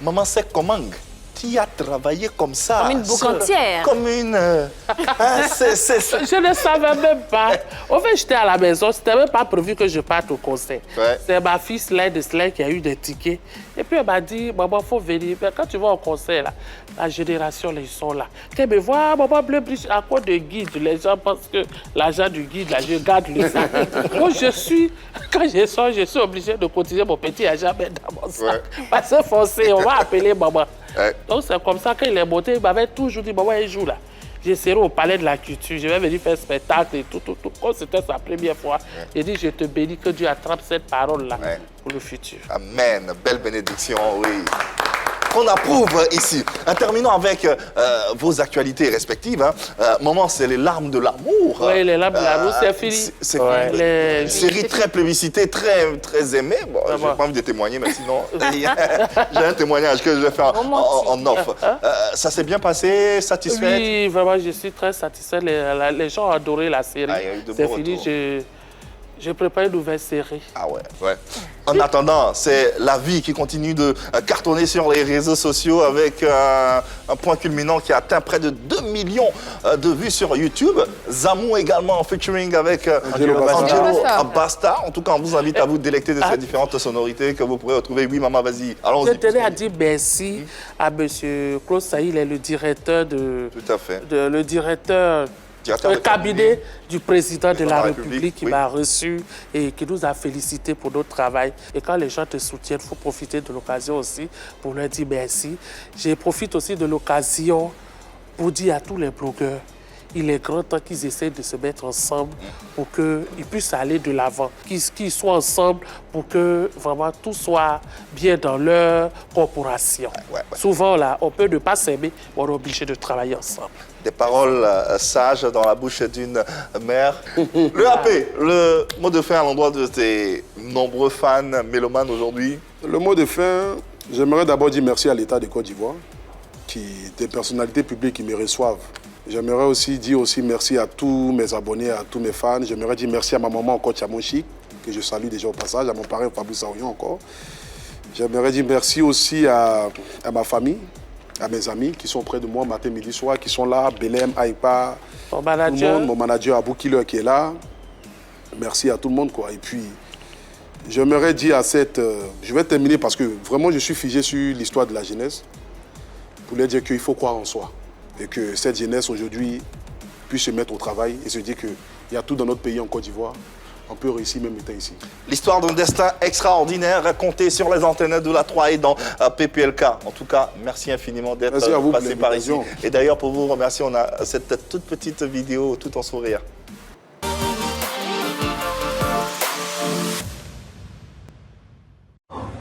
Maman Sek Komang, qui a travaillé comme ça. Comme une boucantière. Comme une... Je ne savais même pas. En fait, j'étais à la maison, c'était même pas prévu que je parte au concert. C'est ma fille Slade qui a eu des tickets. Et puis elle m'a dit, maman, il faut venir. Mais quand tu vas au concert, là, la génération, ils sont là. Quand me voit, maman Bleu Bridge, à quoi de guide? Les gens pensent que l'argent du guide, là, je garde le sac. Moi, quand je sors, je suis obligé de continuer mon petit argent dans mon sac. Parce que forcé, on va appeler maman. Donc c'est comme ça qu'il est monté, il m'avait toujours dit, maman, un jour là, je serai au Palais de la Culture, je vais venir faire spectacle et tout. Quand c'était sa première fois, j'ai dit, je te bénis, que Dieu attrape cette parole-là pour le futur. Amen, belle bénédiction, oui. Qu'on approuve ici. Terminons avec vos actualités respectives. Maman, c'est les larmes de l'amour. Oui, les larmes de l'amour, c'est fini. C'est une série très plébiscitée, très aimée. Bon, je n'ai pas envie de témoigner, mais sinon, j'ai un témoignage que je vais faire en off. Ça s'est bien passé, satisfaite? Oui, vraiment, je suis très satisfaite. Les gens ont adoré la série. C'est fini, je prépare une nouvelle série. Ah ouais. En attendant, c'est la vie qui continue de cartonner sur les réseaux sociaux avec un point culminant qui a atteint près de 2 millions de vues sur YouTube. Zamou également en featuring avec Angelo Basta. En tout cas, on vous invite à vous délecter de ces différentes sonorités que vous pourrez retrouver. Oui, maman, vas-y, allons-y. Je tenais à dire merci à M. Claude Saïl, il est le directeur le cabinet du président de la République qui m'a reçu et qui nous a félicité pour notre travail. Et quand les gens te soutiennent, il faut profiter de l'occasion aussi pour leur dire merci. Je profite aussi de l'occasion pour dire à tous les blogueurs, il est grand temps qu'ils essaient de se mettre ensemble pour qu'ils puissent aller de l'avant, qu'ils soient ensemble pour que vraiment tout soit bien dans leur corporation. Souvent, là, on peut ne pas s'aimer, mais on est obligé de travailler ensemble. Des paroles sages dans la bouche d'une mère. Le AP, le mot de fin à l'endroit de tes nombreux fans mélomanes aujourd'hui. Le mot de fin, j'aimerais d'abord dire merci à l'État de Côte d'Ivoire, des personnalités publiques qui me reçoivent. J'aimerais aussi dire merci à tous mes abonnés, à tous mes fans. J'aimerais dire merci à ma maman encore Tchamonchi, que je salue déjà au passage, à mon parrain Fabrice Aouyon encore. J'aimerais dire merci aussi à ma famille, à mes amis qui sont près de moi matin, midi, soir, qui sont là, Belém, Aïpa, tout le monde, mon manager Abou Killer qui est là. Merci à tout le monde, quoi. Et puis, j'aimerais dire je vais terminer parce que vraiment je suis figé sur l'histoire de la jeunesse pour leur dire qu'il faut croire en soi et que cette jeunesse aujourd'hui puisse se mettre au travail et se dire qu'il y a tout dans notre pays en Côte d'Ivoire. On peut réussir même étant ici. L'histoire d'un destin extraordinaire racontée sur les antennes de la 3 et dans PPLK. En tout cas, merci infiniment d'être passé par ici. Et d'ailleurs, pour vous remercier, on a cette toute petite vidéo tout en sourire.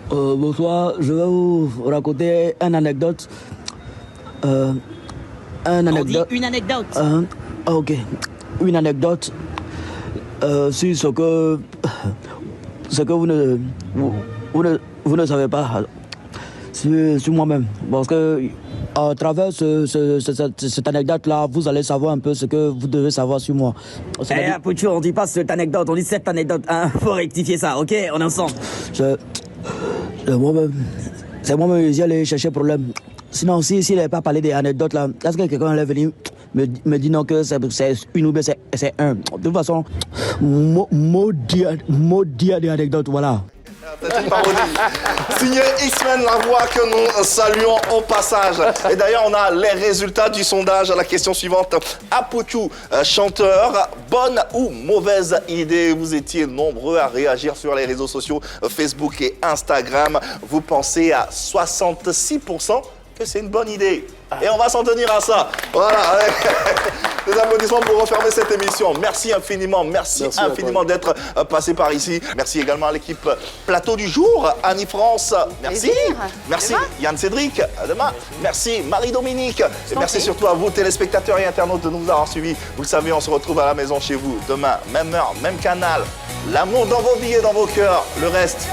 Bonsoir, je vais vous raconter une anecdote. Une anecdote. Une anecdote. Ok, une anecdote sur ce que vous ne savez pas sur moi-même. Parce que à travers cette anecdote-là, vous allez savoir un peu ce que vous devez savoir sur moi. Pouchou, on dit pas cette anecdote, on dit cette anecdote. Hein. Faut rectifier ça, ok? On est ensemble. C'est moi-même qui allé chercher problème. Sinon, s'il n'avait pas parlé des anecdotes là, est-ce que quelqu'un allait venir me dire non que c'est une ou bien c'est un? De toute façon, maudit des anecdotes, voilà. Petite parodie. Signé X-Men Lavoie que nous saluons au passage. Et d'ailleurs, on a les résultats du sondage à la question suivante. Apouchou, chanteur, bonne ou mauvaise idée? Vous étiez nombreux à réagir sur les réseaux sociaux Facebook et Instagram. Vous pensez à 66% que c'est une bonne idée. Et on va s'en tenir à ça. Voilà. Des applaudissements pour refermer cette émission. Merci infiniment. Merci infiniment d'être passé par ici. Merci également à l'équipe Plateau du jour. Annie France, merci. Merci Yann Cédric. À demain. Merci Marie-Dominique. Et merci surtout à vous, téléspectateurs et internautes, de nous avoir suivis. Vous le savez, on se retrouve à la maison chez vous. Demain, même heure, même canal. L'amour dans vos vies et dans vos cœurs. Le reste,